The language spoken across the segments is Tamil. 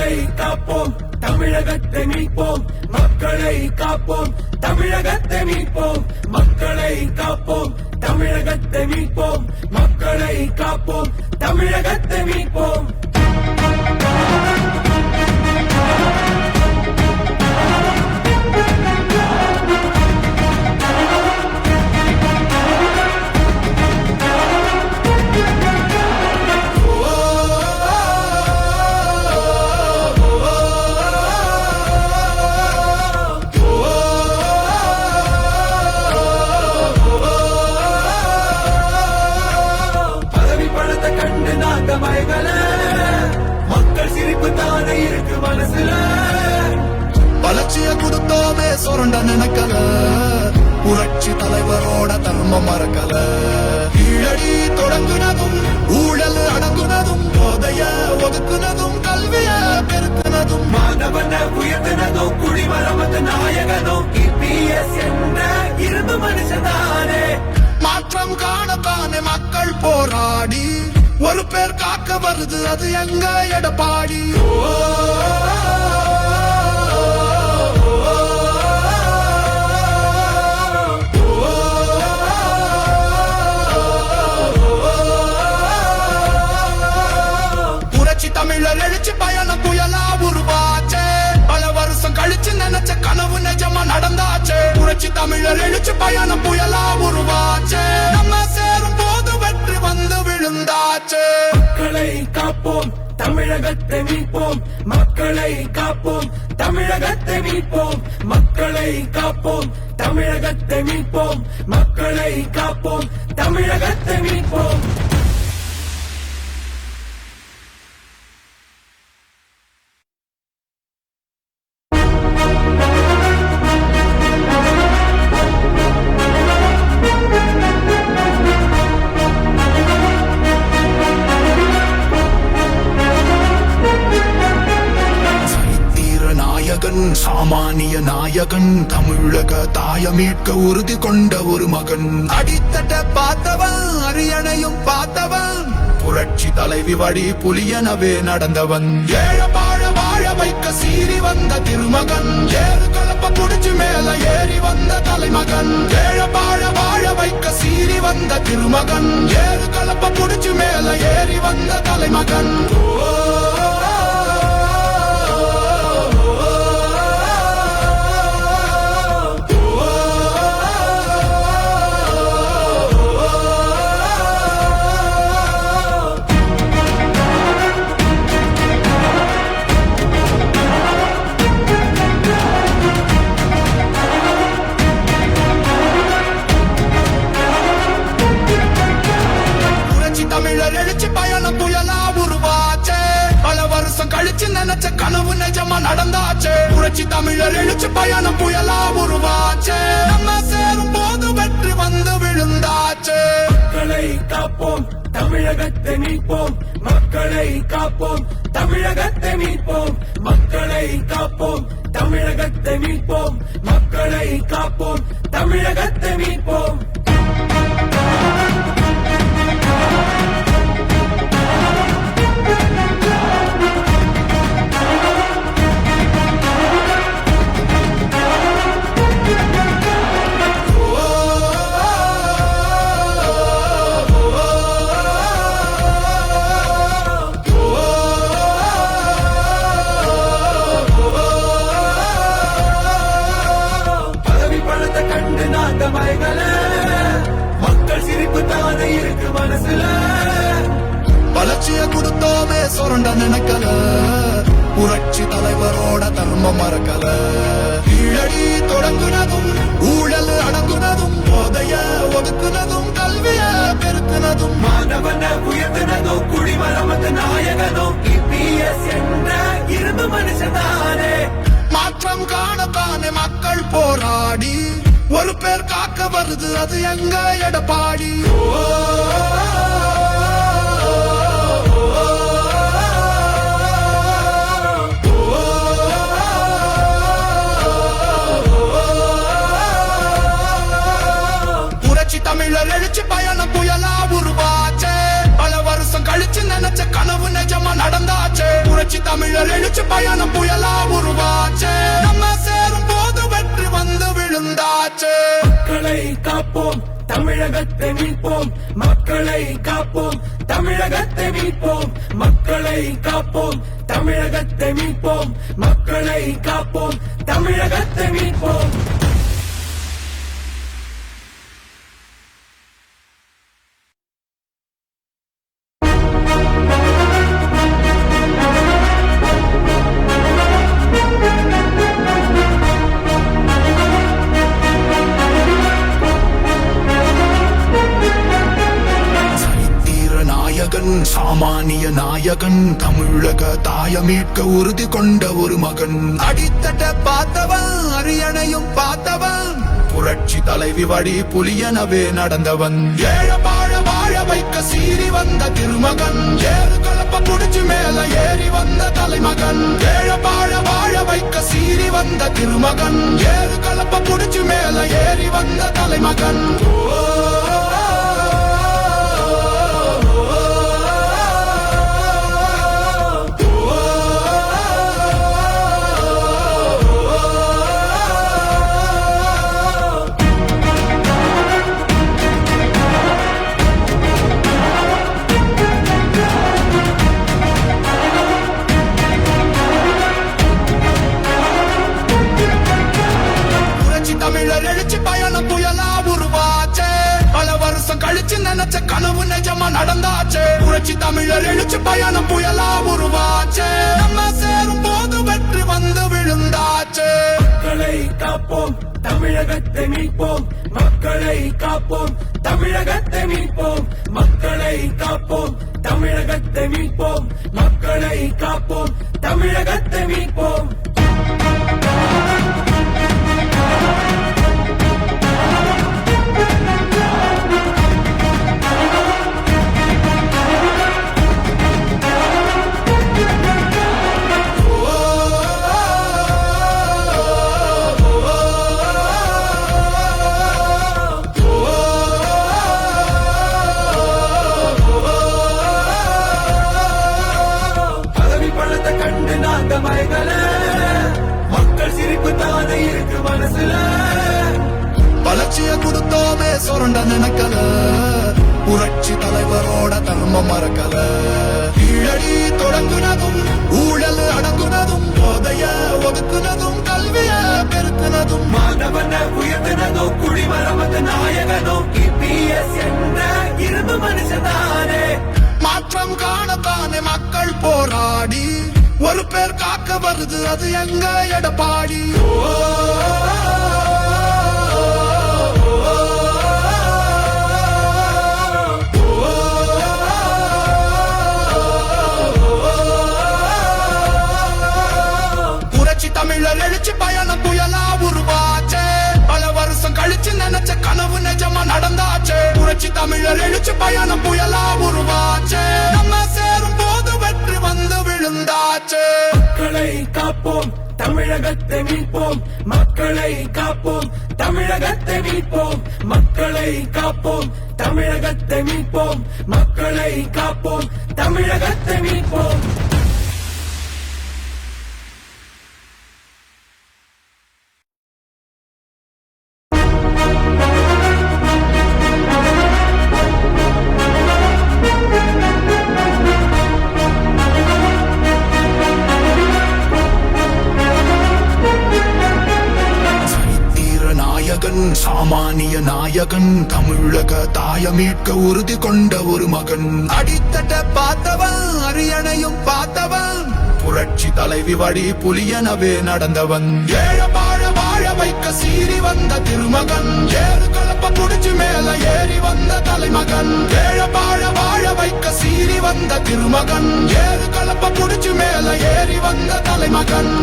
மக்களை காப்போம் தமிழகத்தை மீட்போம் மக்களை காப்போம் தமிழகத்தை மீட்போம் மக்களை காப்போம் தமிழகத்தை மீட்போம் மக்களை காப்போம் தமிழகத்தை மீட்போம் மக்கள் சிரிப்பு தானே இருக்கு மனசுல வளர்ச்சிய கொடுத்தோமே சொரண்ட நினைக்கல புரட்சி தலைவரோட தர்மம் மறக்கல கீழடி தொடங்குனதும் ஊழல் அடங்குனதும் போதைய ஒதுக்குனதும் கல்விய பெருக்குனதும் மாணவன உயர்த்தினதும் குடிமரமத்து நாயகனும் இபிஎஸ் என்ற இரும்பு மனுஷதானே மாற்றம் காணத்தானே மக்கள் போராடி ஒரு பேர் காக்க வருது அது எங்க எடப்பாடி புரட்சி தமிழர் எழுச்சி பயணம் புயலா உருவாச்சே பல வருஷம் கழிச்சு நினைச்ச கனவு நிஜமா நடந்தாச்சே புரட்சி தமிழர் எழுச்சி பயணம் புயலா உருவாச்சே நம்ம சேரும் போது வெற்றி வந்து விழுந்தாச்சே மக்களை காப்போம் தமிழகத்தை மீட்போம் மக்களை காப்போம் தமிழகத்தை மீட்போம் மக்களை காப்போம் தமிழகத்தை மீட்போம் மக்களை காப்போம் தமிழகத்தை மீட்போம் சாமானிய நாயகன் தமிழக தாய மீட்க உறுதி கொண்ட ஒரு மகன் அடித்தட்ட பார்த்தவன் அரியணையும் பார்த்தவன் புரட்சி தலைவி வழி புலியனவே நடந்தவன் ஏழ பாழ வாழ வைக்க சீறி வந்த திருமகன் ஏறு கலப்ப புடிச்சு மேல ஏறி வந்த தலைமகன் ஏழ பாழ வாழ வைக்க சீறி வந்த திருமகன் ஏறு கலப்ப புடிச்சு மேல ஏறி வந்த தலைமகன் நினைச்ச கனவு நிஜமா நடந்தாச்சே புரட்சி தமிழர் எழுச்சி பயணம் புயலா உருவாச்சே நம்ம சேரும் போது வெற்றி வந்து விழுந்தாச்சே மக்களை காப்போம் தமிழகத்தை மீட்போம் மக்களை காப்போம் தமிழகத்தை மீட்போம் மக்களை காப்போம் தமிழகத்தை மீட்போம் மக்களை காப்போம் தமிழகத்தை மீட்போம் மக்கள் சிரிப்பு தானே இருக்கு மனசுல வளர்ச்சிய கொடுத்தோமே சொரண்ட நினைக்கல புரட்சி தலைவரோட தர்மம் மறக்கல கீழடி தொடங்குனதும் ஊழல் அடங்குனதும் போதைய ஒதுக்குனதும் கல்விய பெருக்குனதும் மாணவன உயர்த்தினதும் குடிமரமத்து நாயகனும் இபிஎஸ் என்ற இரும்பு மனுஷதானே மாற்றம் காணத்தானே மக்கள் போராடி ஒரு பேர் காக்க வருது அது எங்க எடப்பாடி புரட்சி தமிழர் எழுச்சி பயணம் புயலா உருவாச்சே பல வருஷம் கழிச்சு நினைச்ச கனவு நிஜமா நடந்தாச்சே புரட்சி தமிழர் எழுச்சி எழுச்சி பயணம் புயலா உருவாச்சே நம்ம சேரும் போது வெற்றி வந்து விழுந்தாச்சே மக்களை காப்போம் தமிழகத்தை மீட்போம் மக்களை காப்போம் தமிழகத்தை மீட்போம் மக்களை காப்போம் தமிழகத்தை மீட்போம் மக்களை காப்போம் தமிழகத்தை மீட்போம் சாமானிய நாயகன் தமிழக தாய மீட்க உறுதி கொண்ட ஒரு மகன் அடித்தட்ட பார்த்தவன் அரியணையும் பார்த்தவன் புரட்சி தலைவி வழி புலியனவே நடந்தவன் ஏழ வாழ வாழ வைக்க சீறி வந்த திருமகன் ஏறு கலப்ப புடிச்சு மேல ஏறி வந்த தலைமகன் ஏழ வாழ வாழ வைக்க சீறி வந்த திருமகன் ஏறு கலப்ப புடிச்சு மேல ஏறி வந்த தலைமகன் எழுச்சி பயணம் புயலா உருவாச்சே பல வருஷம் கழிச்சு நினைச்ச கனவு நிஜமா நடந்தாச்சே புரட்சி தமிழர் எழுச்சி பயணம் புயலா உருவாச்சே நம்ம சேரும் போது வெற்றி வந்து விழுந்தாச்சே மக்களை காப்போம் தமிழகத்தை மீட்போம் மக்களை காப்போம் தமிழகத்தை மீட்போம் மக்களை காப்போம் தமிழகத்தை மீட்போம் மக்களை காப்போம் தமிழகத்தை மீட்போம் மக்கள் சிரிப்பு தானே இருக்கு மனசுல வளர்ச்சிய கொடுத்தோமே சுரண்ட நினைக்கல புரட்சி தலைவரோட தர்மம் மறக்கல கீழடி தொடங்குனதும் ஊழல் அடங்குனதும் போதைய ஒதுக்குனதும் கல்விய பெருக்குனதும் மாணவன உயர்த்தினதும் குடிமரமது நாயகனும் இபிஎஸ் என்ற இரும்பு மனுஷதானே மாற்றம் காணத்தானே மக்கள் போராடி ஒரு பேர் காக்க வருது அது எங்க எடப்பாடி புரட்சி தமிழர் எழுச்சி பயணம் புயலா உருவாச்சே பல வருஷம் கழிச்சு நினைச்ச கனவு நிஜமா நடந்தாச்சே புரட்சி தமிழர் எழுச்சி பயணம் புயலா உருவாச்சே நம்ம சேரும் போது வெற்றி வந்து விழுந்தாச்சே மக்களை காப்போம் தமிழகத்தை மீட்போம் மக்களை காப்போம் தமிழகத்தை மீட்போம் மக்களை காப்போம் தமிழகத்தை மீட்போம் மக்களை காப்போம் தமிழகத்தை மீட்போம் சாமானிய நாயகன் தமிழக தாய மீட்க உறுதி கொண்ட ஒரு மகன் அடித்தட்ட பார்த்தவன் அரியணையும் பார்த்தவன் புரட்சி தலைவி வழி புலியனவே நடந்தவன் ஏழ வாழ வாழ வைக்க சீறி வந்த திருமகன் ஏறு கலப்ப புடிச்சு மேல ஏறி வந்த தலைமகன் ஏழ வாழ வாழ வைக்க சீறி வந்த திருமகன் ஏறு கலப்ப புடிச்சு மேல ஏறி வந்த தலைமகன்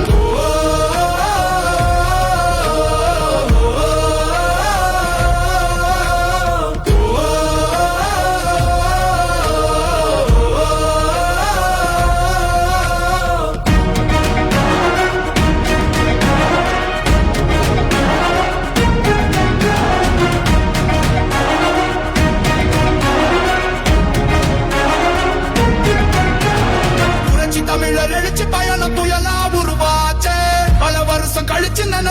தமிழர் எழுச்சி பயணம் புயலா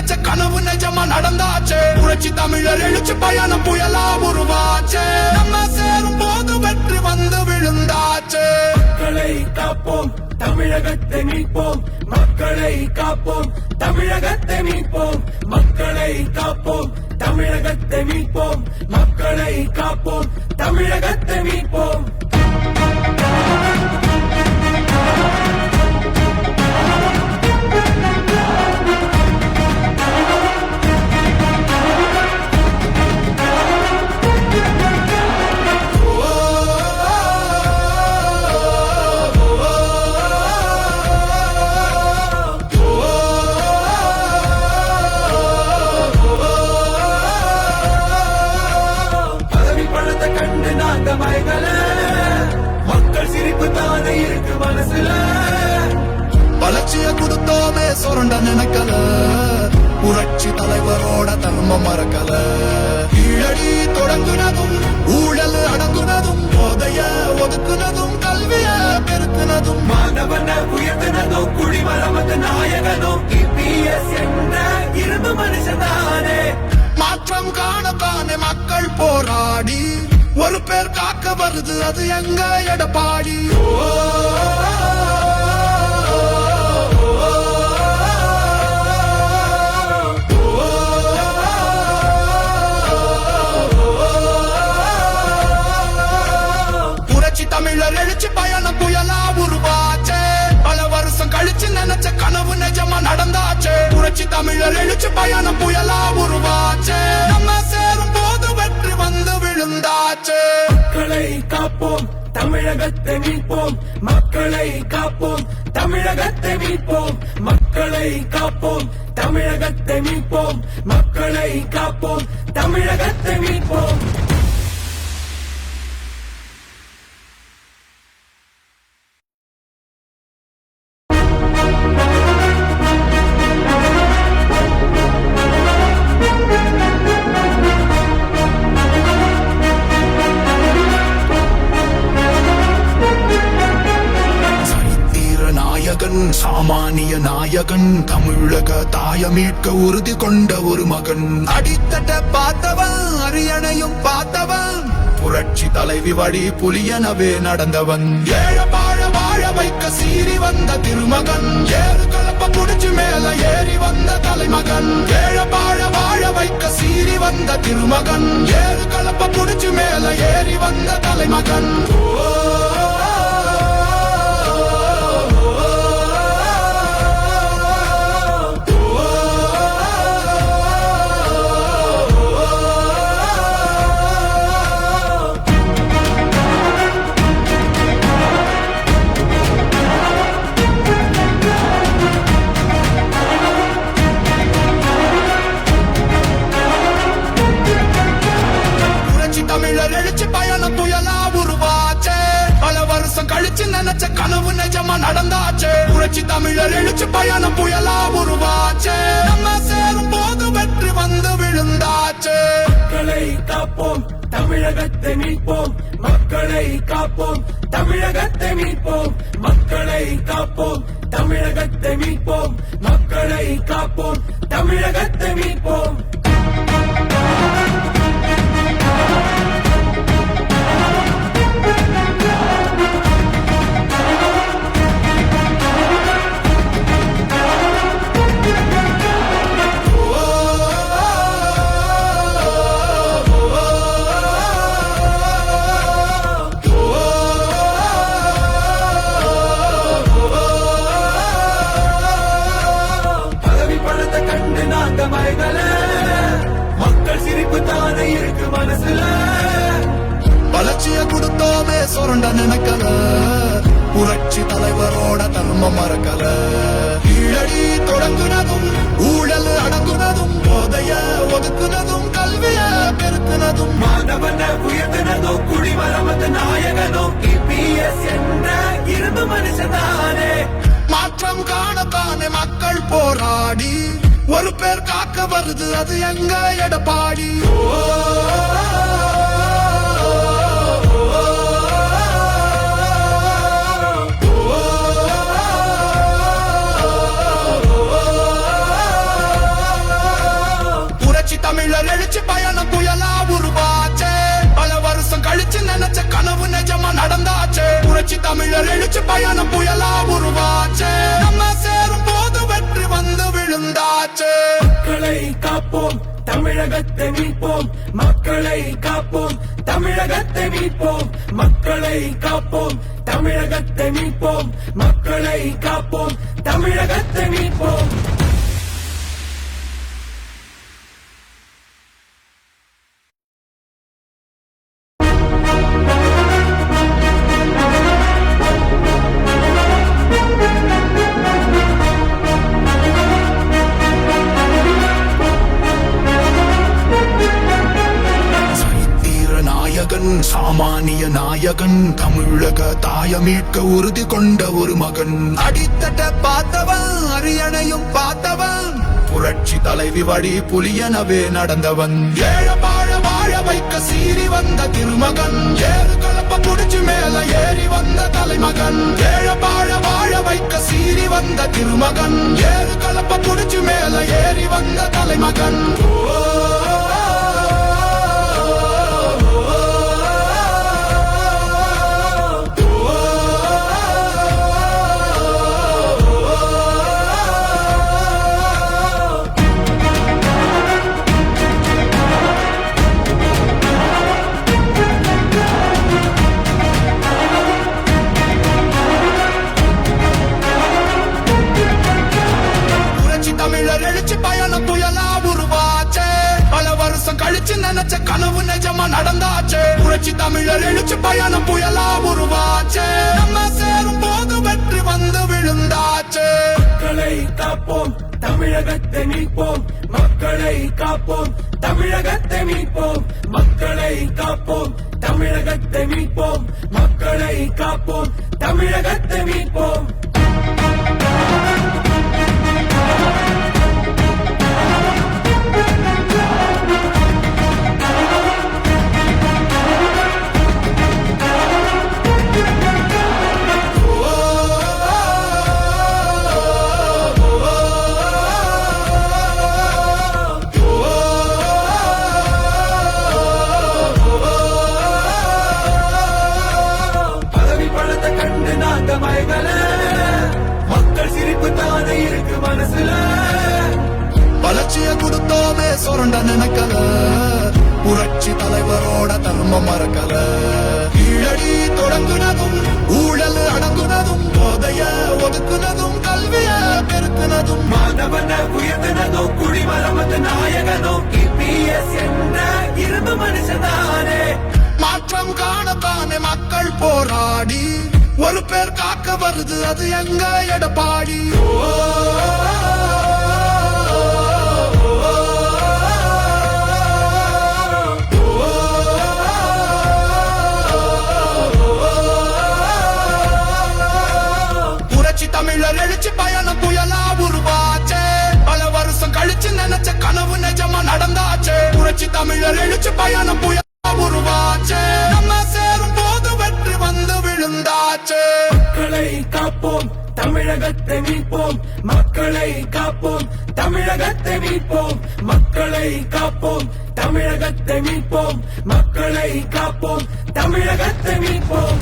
நினைச்ச கனவு நிஜமா நடந்தாச்சு. புரட்சி தமிழர் எழுச்சி பயணம் புயலா உருவாச்சு. நம்ம சேரும் போது வெற்றி வந்து விழுந்தாச்சு. மக்களை காப்போம், தமிழகத்தை மீட்போம். மக்களை காப்போம், தமிழகத்தை மீட்போம். மக்களை காப்போம், தமிழகத்தை மீட்போம். மக்களை காப்போம், தமிழகத்தை மீட்போம். மக்கள் சிரிப்பு தானே இருக்கு மனசுல. வளர்ச்சிய கொடுத்தோமே சொரண்ட நினைக்கல. புரட்சி தலைவரோட தர்மம் மறக்கல. கீழடி தொடங்குனதும் ஊழல் அடங்குனதும் போதைய ஒதுக்குனதும் கல்விய பெருக்குனதும் மாணவன உயர்த்தினதும் குடிமரமத்து நாயகனும் EPS என்ற இரும்பு மனுஷனானே. மாற்றம் காணத்தானே மக்கள் போராடி ஒரு பேர் காக்க வருது அது எங்க எடப்பாடி. புரட்சி தமிழர் எழுச்சி பயணம் புயலா உருவாச்சு. பல வருஷம் கழிச்சு நினைச்ச கனவு நிஜமா நடந்தாச்சு. புரட்சி தமிழர் எழுச்சி பயணம் புயலா உருவாச்சு. நம்ம சேரும் போது வெற்றி வந்து விழுந்தாச்சு. மக்களை காப்போம், தமிழகத்தை மீட்போம். மக்களை காப்போம், தமிழகத்தை மீட்போம். மக்களை காப்போம், தமிழகத்தை மீட்போம். மக்களை காப்போம், தமிழகத்தை மீட்போம். சாமானிய நாயகன் தமிழக தாய மீட்க உறுதி கொண்ட ஒரு மகன். அடித்தட்ட பார்த்தவன் அரியணையும் பார்த்தவன். புரட்சி தலைவி வழி புலியனவே நடந்தவன். ஏழ பாழ வாழ வைக்க சீறி வந்த திருமகன். ஏறு கலப்ப புடிச்சு மேல ஏறி வந்த தலைமகன். ஏழ பாழ வாழ வைக்க சீறி வந்த திருமகன். ஏறு கலப்ப புடிச்சு மேல ஏறி வந்த தலைமகன். தமிழர் எழுச்சி பயணம் புயலா உருவாச்சு. பல வருஷம் கழிச்சு நினைச்ச கனவு நிஜமா நடந்தாச்சு. புரட்சி தமிழர் எழுச்சி பயணம் புயலா உருவாச்சு. நம்ம சேரும் போது வெற்றி வந்து விழுந்தாச்சு. மக்களை காப்போம், தமிழகத்தை மீட்போம். மக்களை காப்போம், தமிழகத்தை மீட்போம். மக்களை காப்போம், தமிழகத்தை மீட்போம். மக்களை காப்போம், தமிழகத்தை மீட்போம். மக்கள் சிரிப்பு தானே இருக்கு மனசுல. வளர்ச்சிய கொடுத்தோமே சொரண்ட நினைக்கல. புரட்சி தலைவரோட தர்மம் மறக்கல. கீழடி தொடங்குனதும் ஊழல் அடங்குனதும் போதைய ஒதுக்குனதும் கல்விய பெருக்குனதும் மாணவன உயர்த்தினதும் குடிமரமத்து நாயகனும் EPS என்ற இரும்பு மனுஷனானே. மாற்றம் காணத்தானே மக்கள் போராடி ஒரு பேர் காக்க வருது அது எங்க எடப்பாடி. தமிழர் எழுச்சி பயணம் புயலா உருவாச்சே நம்ம சேரும் போது வெற்றி வந்து விழுந்தாச்சே மக்களை காப்போம் தமிழகத்தை மீட்போம் மக்களை காப்போம் தமிழகத்தை மீட்போம் மக்களை காப்போம் தமிழகத்தை மீட்போம் மக்களை காப்போம் தமிழகத்தை மீட்போம் சாமானிய நாயகன் தமிழக தாய மீட்க உறுதி கொண்ட ஒரு மகன் அடித்தட்ட பார்த்தவன் அரியணையும் பார்த்தவன் புரட்சி தலைவி வழி புலியனவே நடந்தவன் ஏழ வாழ வாழ வைக்க சீறி வந்த திருமகன் ஏறு கலப்ப புடிச்சு மேல ஏறி வந்த தலைமகன் ஏழ வாழ வாழ வைக்க சீறி வந்த திருமகன் ஏறு கலப்ப புடிச்சு மேல ஏறி வந்த தலைமகன் எழுச்சி பயணம் புயலா உருவாச்சே பல வருஷம் கழிச்சு நினைச்ச கனவு நிஜமா நடந்தாச்சே புரட்சி தமிழர் எழுச்சி பயணம் புயலா உருவாச்சே நம்ம சேரும் போது வெற்றி வந்து விழுந்தாச்சே மக்களை காப்போம் தமிழகத்தை மீட்போம் மக்களை காப்போம் தமிழகத்தை மீட்போம் மக்களை காப்போம் தமிழகத்தை மீட்போம் மக்களை காப்போம் தமிழகத்தை மீட்போம் மக்கள் சிரிப்பு தானே இருக்கு மனசுல வளர்ச்சிய கொடுத்தோமே சுரண்ட நினைக்கல புரட்சி தலைவரோட தர்மம் மறக்கல கீழடி தொடங்குனதும் ஊழல் அடங்குனதும் போதைய ஒதுக்குனதும் கல்விய பெருக்குனதும் மாணவன உயர்த்தினதும் குடிமரமத்து நாயகனும் EPS என்ற இரும்பு மனுஷனானே மாற்றம் காணத்தானே மக்கள் போராடி ஒரு பேர் காக்க வருது அது எங்க எடப்பாடி புரட்சி தமிழர் எழுச்சி பயணம் புயலா உருவாச்சே பல வருஷம் கழிச்சு நினைச்ச கனவு நிஜமா நடந்தாச்சே புரட்சி தமிழர் எழுச்சி பயணம் புயலா உருவாச்சே நம்ம சேரும் போது வெற்றி வந்து விழுந்தாச்சே மக்களை காப்போம் தமிழகத்தை மீட்போம் மக்களை காப்போம் தமிழகத்தை மீட்போம் மக்களை காப்போம் தமிழகத்தை மீட்போம் மக்களை காப்போம் தமிழகத்தை மீட்போம்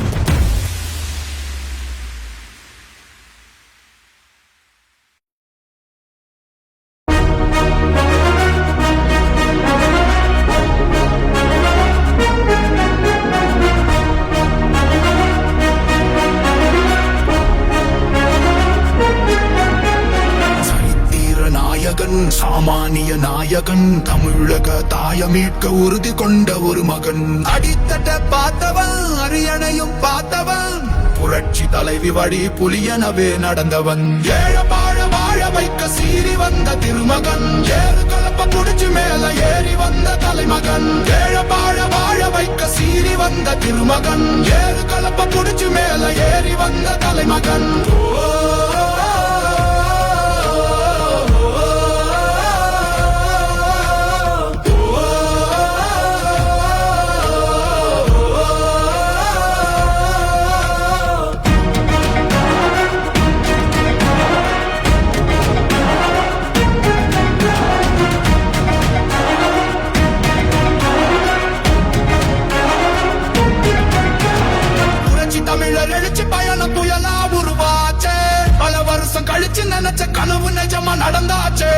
சாமானிய நாயகன் தமிழக தாய மீட்க உறுதி கொண்ட ஒரு மகன் அடித்தட்ட பார்த்தவன் அரியணையும் பார்த்தவன் புரட்சி தலைவி வழி புலியனவே நடந்தவன் ஏழ வாழ வாழ வைக்க சீறி வந்த திருமகன் ஏறு கலப்ப புடிச்சு மேல ஏறி வந்த தலைமகன் ஏழ வாழ வாழ வைக்க சீறி வந்த திருமகன் ஏறு கலப்ப புடிச்சு மேல ஏறி வந்த தலைமகன் தமிழர் எழுச்சி பயணம் நினைச்ச கனவு நிஜமா நடந்தாச்சு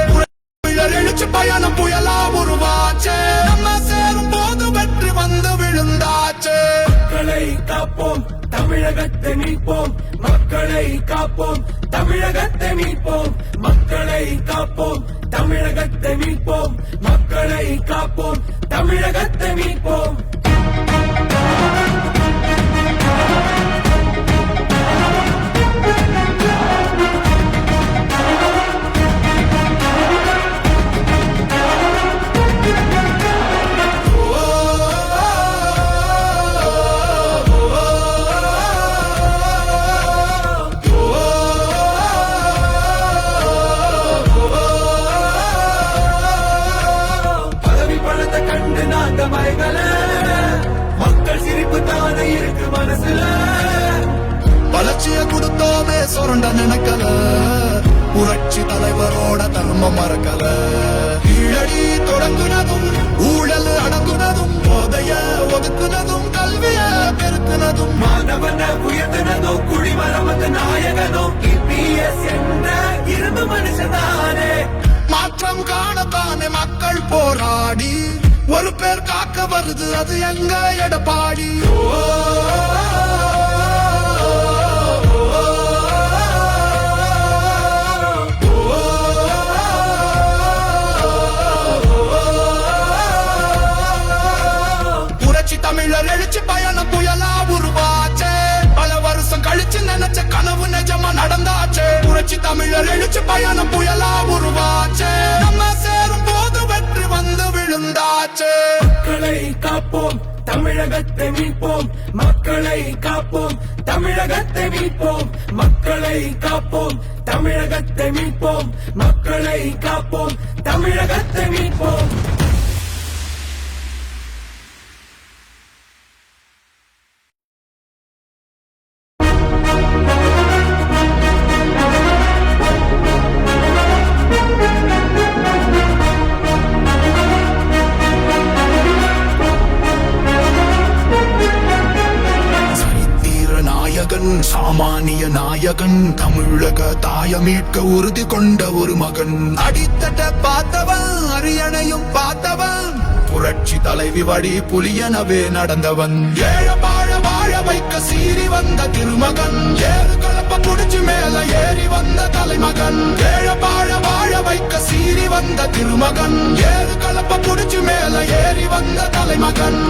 தமிழர் எழுச்சி பயணம் புயலா உருவாச்சு நம்ம சேரும் போது வெற்றி வந்து விழுந்தாச்சு மக்களை காப்போம் தமிழகத்தை மீட்போம் மக்களை காப்போம் தமிழகத்தை மீட்போம் மக்களை காப்போம் தமிழகத்தை மீட்போம் மக்களை காப்போம் தமிழகத்தை மீட்போம் மக்கள் சிரிப்பு தானே இருக்கு மனசுல வளர்ச்சிய கொடுத்தோமே சுரண்ட நினைக்கல புரட்சி தலைவரோட தர்மம் மறக்கல கீழடி தொடங்குனதும் ஊழல் அடங்குனதும் போதைய ஒதுக்குனதும் கல்விய பெருக்குனதும் மாணவன உயர்த்தினதும் குடிமரமத்து நாயகனும் EPS என்ற இரும்பு மனுஷனானே மாற்றம் காணத்தானே மக்கள் போராடி ஒரு பேர் காக்க வருது அது எங்க எடப்பாடி புரட்சி தமிழர் எழுச்சி பயணம் புயலா உருவாச்சே பல வருஷம் கழிச்சு நினைச்ச கனவு நிஜமா நடந்தாச்சு புரட்சி தமிழர் எழுச்சி பயணம் புயலா உருவாச்சே நம்ம சேரும் போது வெற்றி வந்து விழுந்தாச்சு மக்களை காப்போம் தமிழகத்தை மீட்போம் மக்களை காப்போம் தமிழகத்தை மீட்போம் மக்களை காப்போம் தமிழகத்தை மீட்போம் மக்களை காப்போம் தமிழகத்தை மீட்போம் சாமானிய நாயகன் தமிழக தாய மீட்க உறுதி கொண்ட ஒரு மகன் அடித்தட்ட பார்த்தவன் அரியணையும் பார்த்தவன் புரட்சி தலைவி வழி புலியனவே நடந்தவன் ஏழ வாழ வாழ வைக்க சீறி வந்த திருமகன் ஏறு கலப்ப புடிச்சு மேல ஏறி வந்த தலைமகன் ஏழ வாழ வாழ வைக்க சீறி வந்த திருமகன் ஏறு கலப்ப புடிச்சு மேல ஏறி வந்த தலைமகன்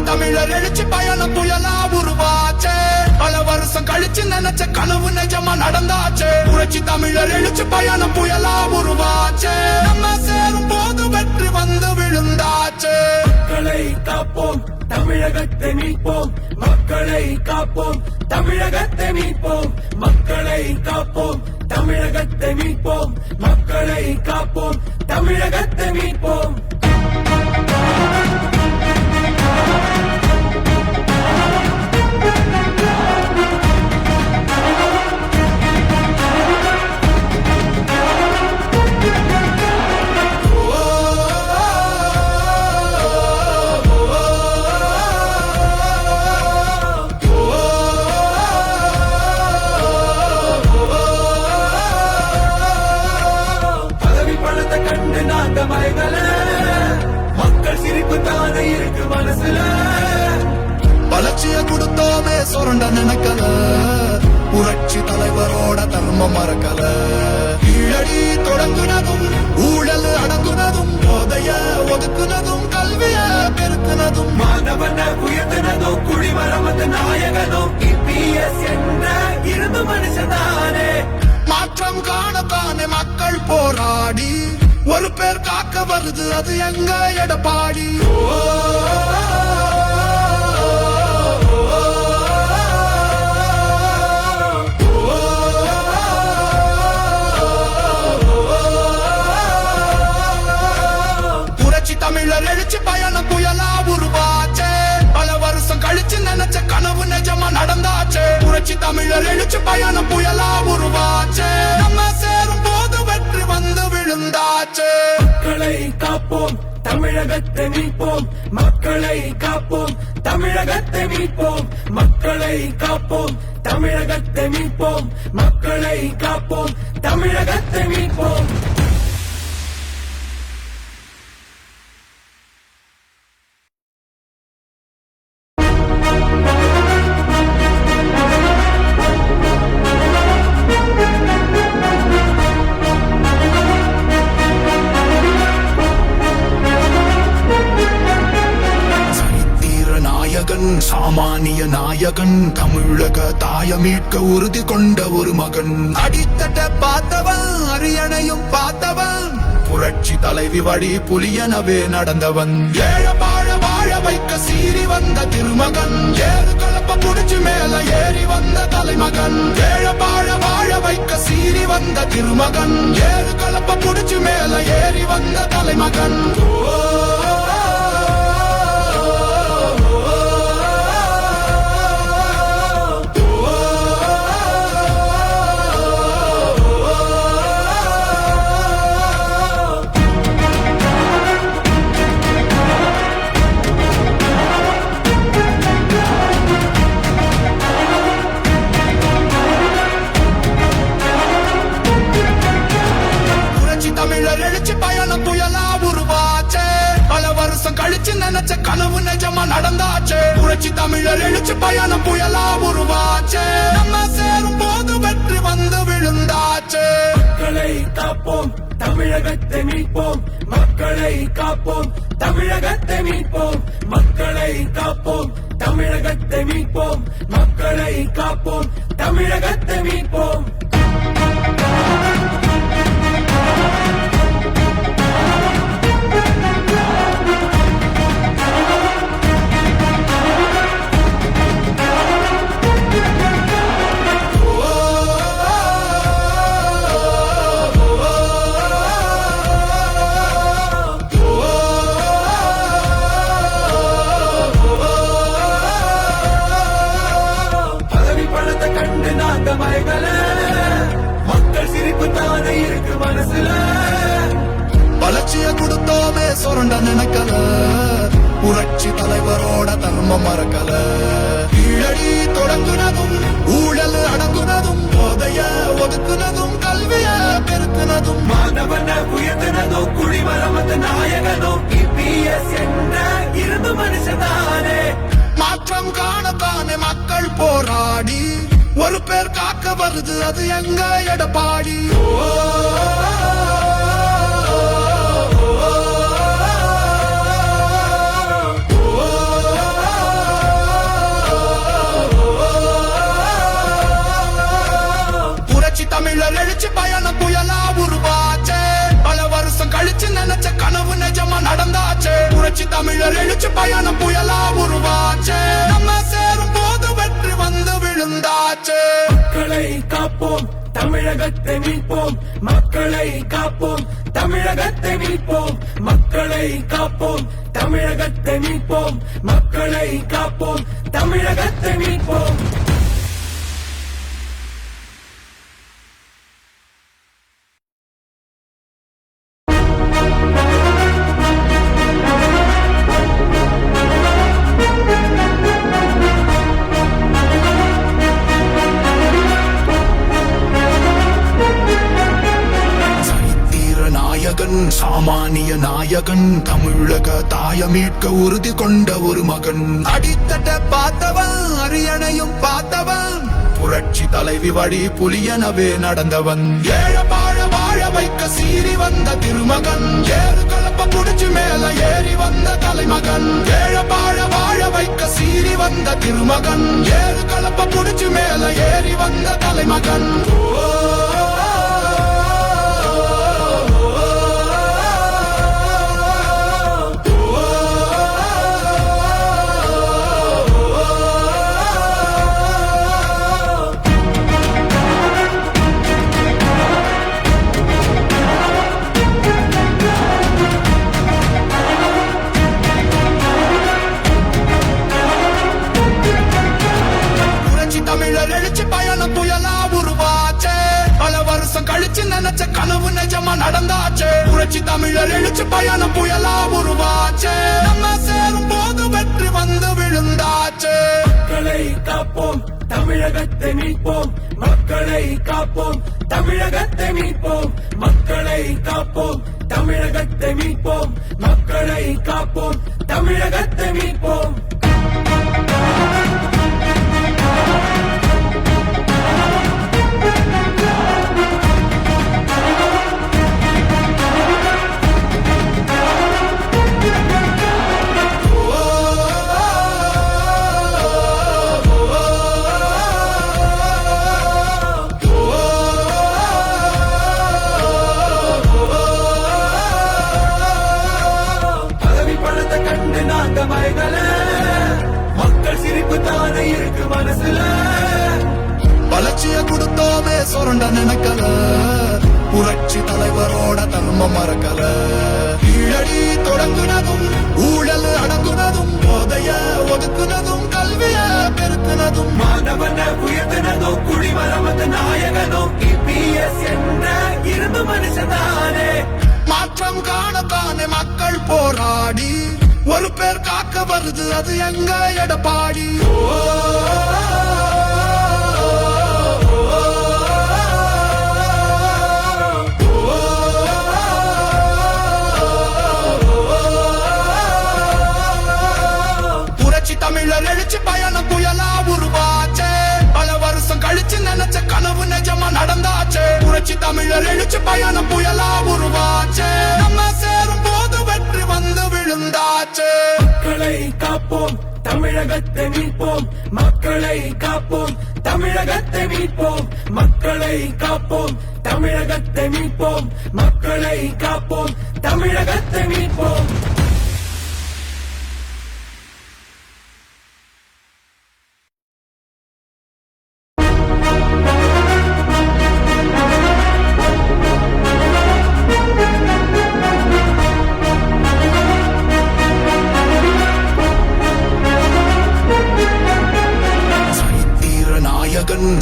தமிழர் எழுச்சி பயணம் புயலா உருவாச்சே பல வருஷம் கழிச்சு நினைச்ச கனவு நிஜமா நடந்தாச்சு புரட்சி தமிழர் எழுச்சி பயணம் புயலா உருவாச்சே நம்ம சேரும் போது வெற்றி வந்து விழுந்தாச்சு மக்களை காப்போம் தமிழகத்தை மீட்போம் மக்களை காப்போம் தமிழகத்தை மீட்போம் மக்களை காப்போம் தமிழகத்தை மீட்போம் மக்களை காப்போம் தமிழகத்தை மீட்போம் மக்கள் சிரிப்பு தானே இருக்கு மனசுல வளர்ச்சிய கொடுத்தோமே சுரண்ட நினைக்கல புரட்சி தலைவரோட தர்மம் மறக்கல கீழடி தொடங்குனதும் ஊழல் அடங்குனதும் போதைய ஒதுக்குனதும் கல்விய பெருக்குனதும் மாணவன உயர்த்தினதும் குடிமரமத்து நாயகனும் EPS என்ற இரும்பு மனுஷனானே மாற்றம் காணத்தானே மக்கள் போராடி ஒரு பேர் காக்க வருது அது எங்க எடப்பாடி எழுச்சி பயணம் புயலா உருவாச்சே பல வருஷம் கழிச்சு நினைச்ச கனவு நிஜமா நடந்தாச்சே புரட்சி தமிழர் எழுச்சி பயணம் புயலா உருவாச்சே நம்ம சேரும் போது வெற்றி வந்து விழுந்தாச்சே மக்களை காப்போம் தமிழகத்தை மீட்போம் மக்களை காப்போம் தமிழகத்தை மீட்போம் மக்களை காப்போம் தமிழகத்தை மீட்போம் மக்களை காப்போம் தமிழகத்தை மீட்போம் சாமானிய நாயகன் தமிழக தாய மீட்க உறுதி கொண்ட ஒரு மகன் அடித்தட்ட பார்த்தவன் அரியணையும் பார்த்தவன் புரட்சி தலைவி வழி புலியனவே நடந்தவன் ஏழ வாழ வாழ வைக்க சீறி வந்த திருமகன் ஏறு கலப்ப புடிச்சு மேல ஏறி வந்த தலைமகன் ஏழ வாழ வாழ வைக்க சீறி வந்த திருமகன் ஏறு கலப்ப புடிச்சு மேல ஏறி வந்த தலைமகன் தமிழர் எழுச்சி பயணம் புயலா உருவாச்சே பல வருஷம் கழிச்சு நினைச்ச கனவு நிஜமா நடந்தாச்சே புரட்சி தமிழர் எழுச்சி பயணம் புயலா உருவாச்சே நம்ம சேரும் போது வெற்றி வந்து விழுந்தாச்சே மக்களை காப்போம் தமிழகத்தை மீட்போம் மக்களை காப்போம் தமிழகத்தை மீட்போம் மக்களை காப்போம் தமிழகத்தை மீட்போம் மக்களை காப்போம் தமிழகத்தை மீட்போம் மக்கள் சிரிப்பு தானே இருக்கு மனசுல வளர்ச்சிய கொடுத்தோமே சுரண்ட நினைக்கல புரட்சி தலைவரோட தர்மம் மறக்கல கீழடி தொடங்குனதும் ஊழல் அடங்குனதும் போதைய ஒதுக்குனதும் கல்விய பெருக்குனதும் மாணவன உயர்த்தினதும் குடிமரமத்த நாயகனும் இபிஎஸ் என்ற இருந்து மனுஷனானே மாற்றம் காணத்தானே மக்கள் போராடி ஒரு பேர் காக்க வருது அது எங்க எடப்பாடி புரட்சி தமிழர் எழுச்சி பயணம் புயலா உருவாச்சே பல வருஷம் கழிச்சு நினைச்ச கனவு நிஜமா நடந்தாச்சே புரட்சி தமிழர் எழுச்சி பயணம் புயலா உருவாச்சே நம்ம சேரும் போது வெற்றி வந்து விழுந்தாச்சே மக்களை காப்போம் தமிழகத்தை மீட்போம் மக்களை காப்போம் தமிழகத்தை மீட்போம் மக்களை காப்போம் தமிழகத்தை மீட்போம் மக்களை காப்போம் தமிழகத்தை மீட்போம் சாமானிய நாயகன் தமிழக தாய மீட்க உறுதி கொண்ட ஒரு மகன் அடித்தட்ட பார்த்தவன் அரியணையும் பார்த்தவன் புரட்சி தலைவி வழி புலியனவே நடந்தவன் ஏழ வாழ வாழ வைக்க சீறி வந்த திருமகன் ஏறு கலப்ப புடிச்சு மேல ஏறி வந்த தலைமகன் ஏழ வாழ வாழ வைக்க சீறி வந்த திருமகன் ஏறு கலப்ப புடிச்சு மேல ஏறி வந்த தலைமகன் எழுச்சி பயணம் புயலா உருவாச்சே நம்ம சேரும் போது வெற்றி வந்து விழுந்தாச்சே மக்களை காப்போம் தமிழகத்தை மீட்போம் மக்களை காப்போம் தமிழகத்தை மீட்போம் மக்களை காப்போம் தமிழகத்தை மீட்போம் மக்களை காப்போம் தமிழகத்தை மீட்போம் மக்கள் சிரிப்பு தானே இருக்கு மனசுல வளர்ச்சிய கொடுத்தோமே சுரண்ட நினைக்கல புரட்சி தலைவரோட தர்ம மறக்கல கீழடி தொடங்குனதும் ஊழல் அடங்குனதும் போதைய ஒதுக்குனதும் கல்விய பெருக்குனதும் மாணவன உயர்த்தினதோ குடிமரமத்து நாயகனோ இபிஎஸ் என்ற இரும்பு மனுஷனானே மாற்றம் காணத்தானே மக்கள் போராடி ஒரு பேர் காக்க வருது அது எங்க எடப்பாடி புரட்சி தமிழர் எழுச்சி பயணம் புயலா உருவாச்சே பல வருஷம் கழிச்சு நினைச்ச கனவு நிஜமா நடந்தாச்சே புரட்சி தமிழர் எழுச்சி பயணம் புயலா உருவாச்சே நம்ம சேரும் போது வெற்றி வந்து விழுந்தாச்சே மக்களை காப்போம் தமிழகத்தை மீட்போம் மக்களை காப்போம் தமிழகத்தை மீட்போம் மக்களை காப்போம் தமிழகத்தை மீட்போம் மக்களை காப்போம் தமிழகத்தை மீட்போம்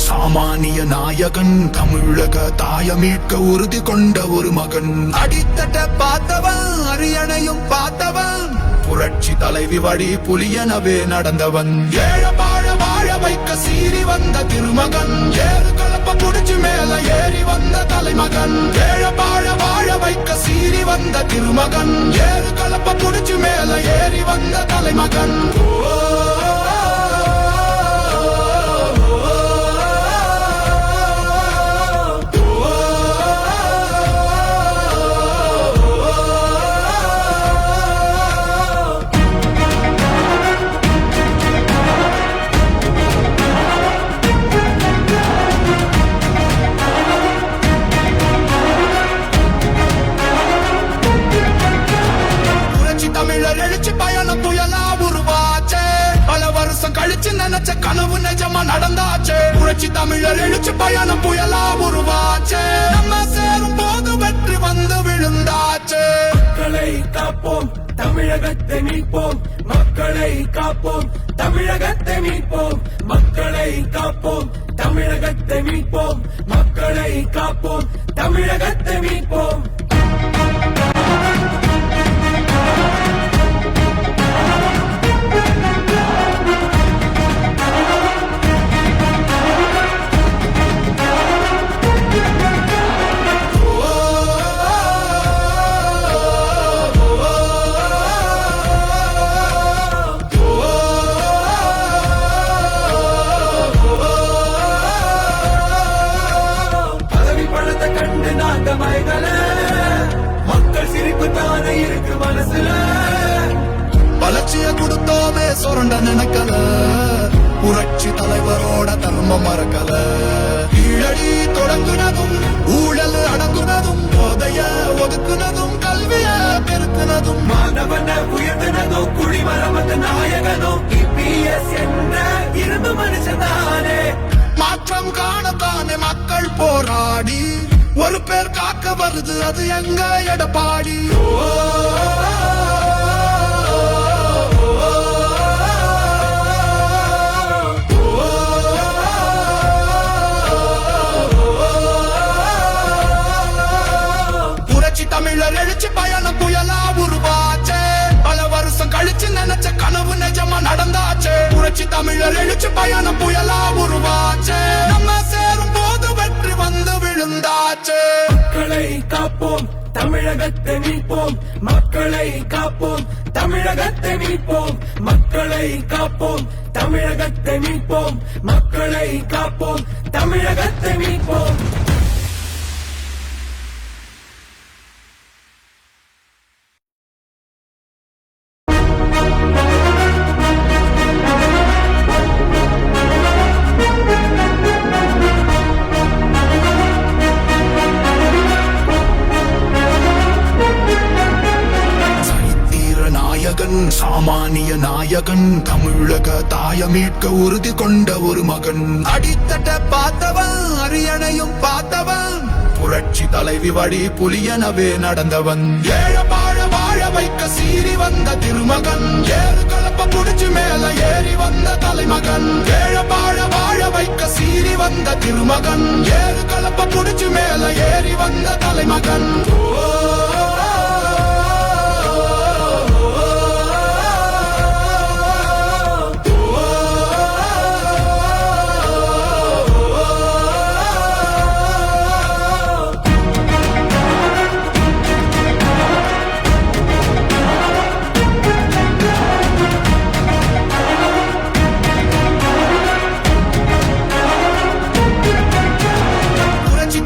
சாமானிய நாயகன் தமிழக தாய மீட்க உறுதி கொண்ட ஒரு மகன் அடித்தட்ட பார்த்தவன் அரியணையும் பார்த்தவன் புரட்சி தலைவி வழி புலியனவே நடந்தவன் ஏழ வாழ வாழ வைக்க சீறி வந்த திருமகன் ஏறு கலப்ப புடிச்சு மேல ஏறி வந்த தலைமகன் ஏழ வாழ வாழ வைக்க சீறி வந்த திருமகன் ஏறு கலப்ப புடிச்சு மேல ஏறி வந்த தலைமகன் எழுச்சி பயணம் புயலா உருவாச்சே பல வருஷம் கழிச்சு நினைச்ச கனவு நிஜமா நடந்தாச்சே புரட்சி தமிழர் எழுச்சி பயணம் புயலா உருவாச்சே நம்ம சேரும் போது வெற்றி வந்து விழுந்தாச்சே மக்களை காப்போம் தமிழகத்தை மீட்போம் மக்களை காப்போம் தமிழகத்தை மீட்போம் மக்களை காப்போம் தமிழகத்தை மீட்போம் மக்களை காப்போம் தமிழகத்தை மீட்போம் மக்கள் சிரிப்பு தானே இருக்கு மனசுல வளர்ச்சிய கொடுத்தோமே சுரண்ட நினைக்கல புரட்சி தலைவரோட தர்ம மறக்கல கீழடி தொடங்குனதும் ஊழல் அடங்குனதும் போதைய ஒதுக்குனதும் கல்விய பெருக்குனதும் மாணவன உயர்த்தினதோ குடிமரமத்து நாயகனோ இபிஎஸ் என்ற இரும்பு மனுஷனானே மாற்றம் காணத்தானே மக்கள் போராடி ஒரு பேர் காக்க வருது அது எங்க எடப்பாடி புரட்சி தமிழர் எழுச்சி பயணம் புயலா நிஜமா நடந்தாச்சு. புரட்சி தமிழர் எழுச்சி பயணம் புயலா உருவாச்சு. நம்ம சேரும் போது வெற்றி வந்து விழுந்தாச்சு. மக்களை காப்போம், தமிழகத்தை மீட்போம். மக்களை காப்போம், தமிழகத்தை மீட்போம். மக்களை காப்போம், தமிழகத்தை மீட்போம். மக்களை காப்போம், தமிழகத்தை மீட்போம். சாமானிய நாயகன், தமிழக தாய மீட்க உறுதி கொண்ட ஒரு மகன். அடித்தட்ட பார்த்தவன், அரியணையும் பார்த்தவன், புரட்சி தலைவி வழி புலியனவே நடந்தவன். ஏழ வாழ வாழ வைக்க சீறி வந்த திருமகன், ஏறு கலப்ப புடிச்சு மேல ஏறி வந்த தலைமகன். ஏழ வாழ வாழ வைக்க சீறி வந்த திருமகன், ஏறு கலப்ப புடிச்சு மேல ஏறி வந்த தலைமகன்.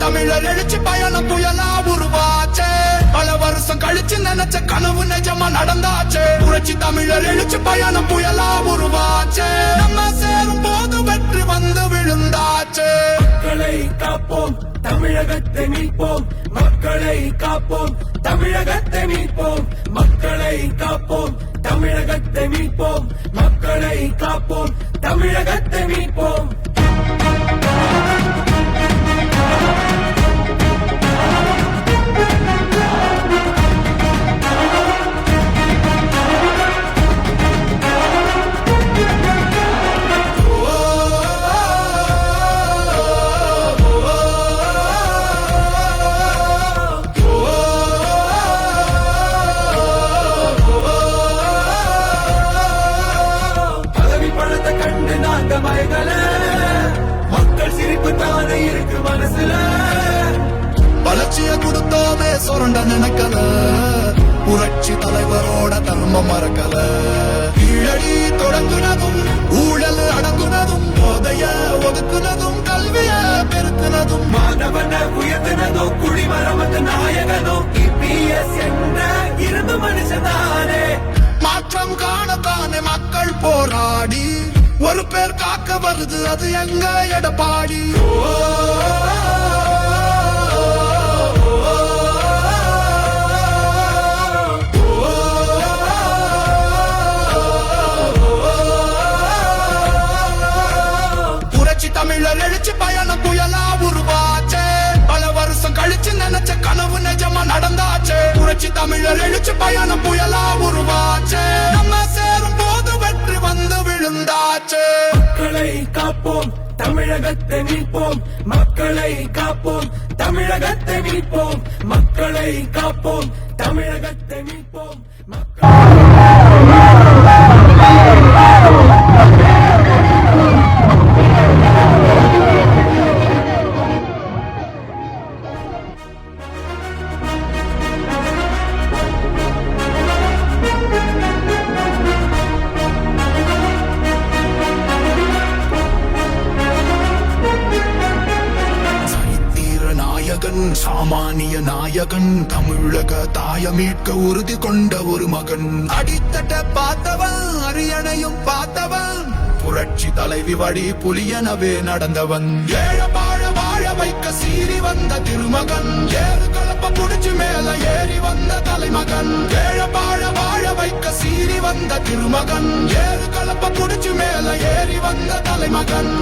தமிழர் எழுச்சி பயணம் புயலா உருவாச்சு. பல வருஷம் கழிச்சு நினைச்ச கனவு நிஜமா நடந்தாச்சு. புரட்சி தமிழர் எழுச்சி பயணம் புயலா உருவாச்சு. நம்ம சேரும் போது வெற்றி வந்து விழுந்தாச்சு. மக்களை காப்போம், தமிழகத்தை மீட்போம். மக்களை காப்போம், தமிழகத்தை மீட்போம். மக்களை காப்போம், தமிழகத்தை மீட்போம். மக்களை காப்போம், தமிழகத்தை மீட்போம். மக்கள் சிரிப்பு தானே இருக்கு மனசுல. வளர்ச்சிய கொடுத்தோமே சுரண்ட நினைக்கல, புரட்சி தலைவரோட தர்மம் மறக்கல. கீழடி தொடங்குனதும், ஊழல் அடங்குனதும், போதைய ஒதுக்குனதும், கல்விய பெருக்குனதும், மாணவன உயர்த்தினதும், குடிமரமத்து நாயகனும் இபிஎஸ் என்ற இருந்து மனுஷனானே. மாற்றம் காணத்தானே மக்கள் போராடி ஒரு பேர் காக்க வருது, அது எங்க எடப்பாடி. புரட்சி தமிழர் எழுச்சி பயணம் புயலா உருவாச்சு. பல வருஷம் கழிச்சு நினைச்ச கனவு நிஜமா நடந்தாச்சு. புரட்சி தமிழர் எழுச்சி பயணம் புயலா உருவாச்சு. நம்ம சேரும் போது வெற்றி வந்து விழுந்தாச்சு. மக்களை காப்போம், தமிழகத்தை மீட்போம். மக்களை காப்போம், தமிழகத்தை மீட்போம். மக்களை காப்போம், தமிழகத்தை மீட்போம். சாமானிய நாயகன், தமிழக தாய மீட்க உறுதி கொண்ட ஒரு மகன். அடித்தட்ட பார்த்தவன், அரியணையும் பார்த்தவன், புரட்சி தலைவி வழி புலியனவே நடந்தவன். ஏழ வாழ வாழ வைக்க சீறி வந்த திருமகன், ஏறு கலப்ப புடிச்சு மேல ஏறி வந்த தலைமகன். ஏழ வாழ வாழ வைக்க சீறி வந்த திருமகன், ஏறு கலப்ப புடிச்சு மேல ஏறி வந்த தலைமகன்.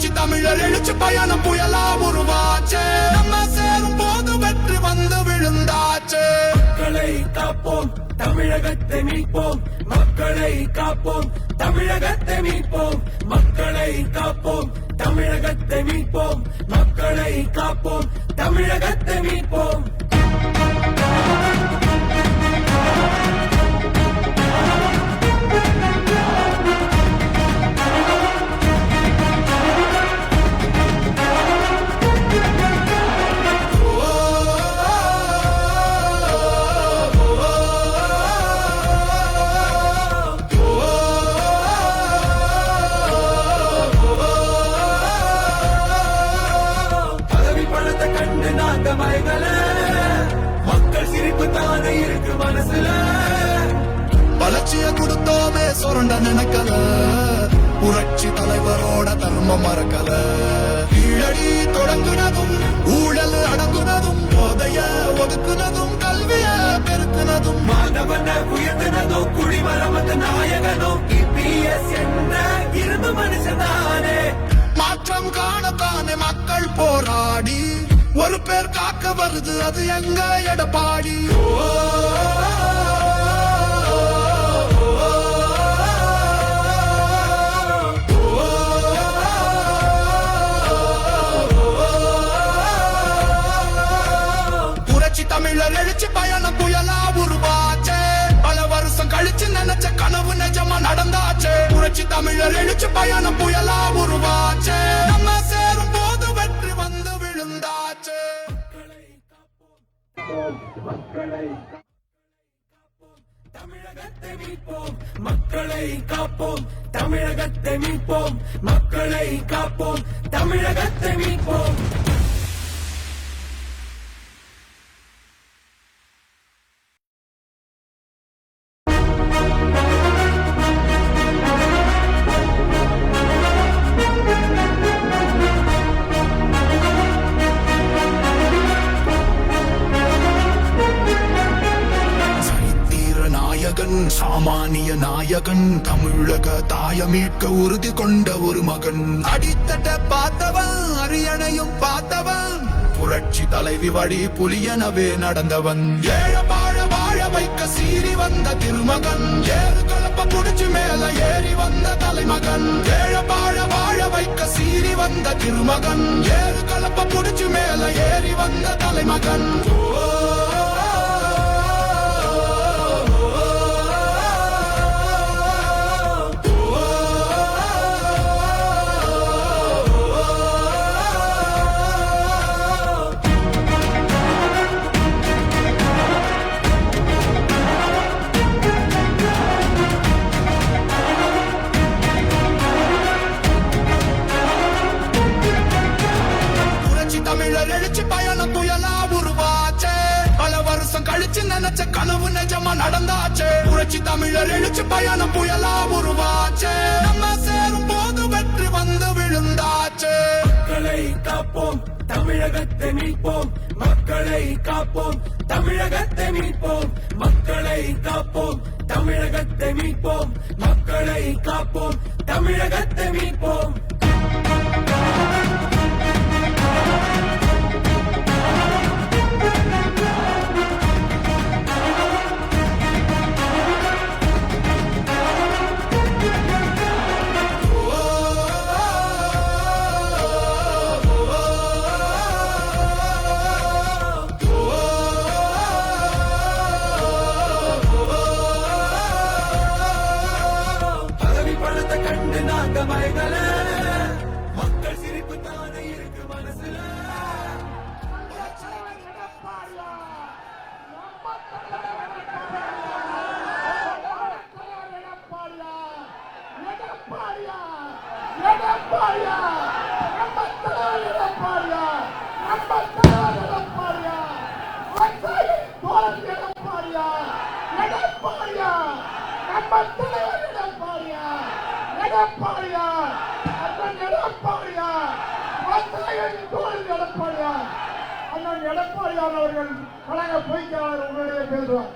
புரட்சி தமிழர் எழுச்சி பயணம் புயலா உருவாச்சே நம்ம சேரும் போது வெற்றி வந்து விழுந்தாச்சே மக்களை காப்போம் தமிழகத்தை மீட்போம் மக்களை காப்போம் தமிழகத்தை மீட்போம் மக்களை காப்போம் தமிழகத்தை மீட்போம் மக்களை காப்போம் தமிழகத்தை மீட்போம் மக்கள் சிரிப்பு தானே இருக்கு மனசுல வளர்ச்சிய கொடுத்தோமே சுரண்ட நினைக்கல புரட்சி தலைவரோட தர்மம் மறக்கல கீழடி தொடங்குனதும் ஊழல் அடங்குனதும் போதைய ஒதுக்குனதும் கல்விய பெருக்குனதும் மாணவன உயர்த்தினதும் குடிமரமத்த நாயகனும் இபிஎஸ் என்ற இரும்பு மனுஷனானே மாற்றம் காணத்தானே மக்கள் போராடி ஒரு பேர் காக்க வருது அது எங்க எடப்பாடி புரட்சி தமிழர் எழுச்சி பயணம் புயலா உருவாச்சே பல வருஷம் கழிச்சு நினைச்ச கனவு நிஜமா நடந்தாச்சே புரட்சி தமிழர் எழுச்சி பயணம் புயலா உருவாச்சே நம்ம சேரும் போது வெற்றி வந்து விழுந்தாச்சே மக்களை தமிழகத்தை மீட்போம் மக்களை காப்போம் தமிழகத்தை மீட்போம் மக்களை காப்போம் தமிழகத்தை மீட்போம் சாமானிய நாயகன் தமிழக தாய மீட்க உறுதி கொண்ட ஒரு மகன் அடித்தட்ட பார்த்தவன் அரியணையும் பார்த்தவன் புரட்சி தலைவி வழி புலியனவே நடந்தவன் ஏழ வாழ வாழ வைக்க சீறி வந்த திருமகன் ஏறு கலப்ப புடிச்சு மேல ஏறி வந்த தலைமகன் ஏழ வாழ வாழ வைக்க சீறி வந்த திருமகன் ஏறு கலப்ப புடிச்சு மேல ஏறி வந்த தலைமகன் எழுச்சி பயணம் புயலா உருவாச்சே பல வருஷம் கழிச்சு நினைச்ச கனவு நிஜமா நடந்தாச்சே புரட்சி தமிழர் எழுச்சி பயணம் புயலா உருவாச்சே நம்ம சேரும் போது வெற்றி வந்து விழுந்தாச்சே மக்களை காப்போம் தமிழகத்தை மீட்போம் மக்களை காப்போம் தமிழகத்தை மீட்போம் மக்களை காப்போம் தமிழகத்தை மீட்போம் மக்களை காப்போம் தமிழகத்தை மீட்போம் மக்கள் சிரிப்பு தானே இருக்கு மனசுல எடப்பாடியார் அவர்கள் கழக பொய்க்காளர் உடனே பேசுவார்.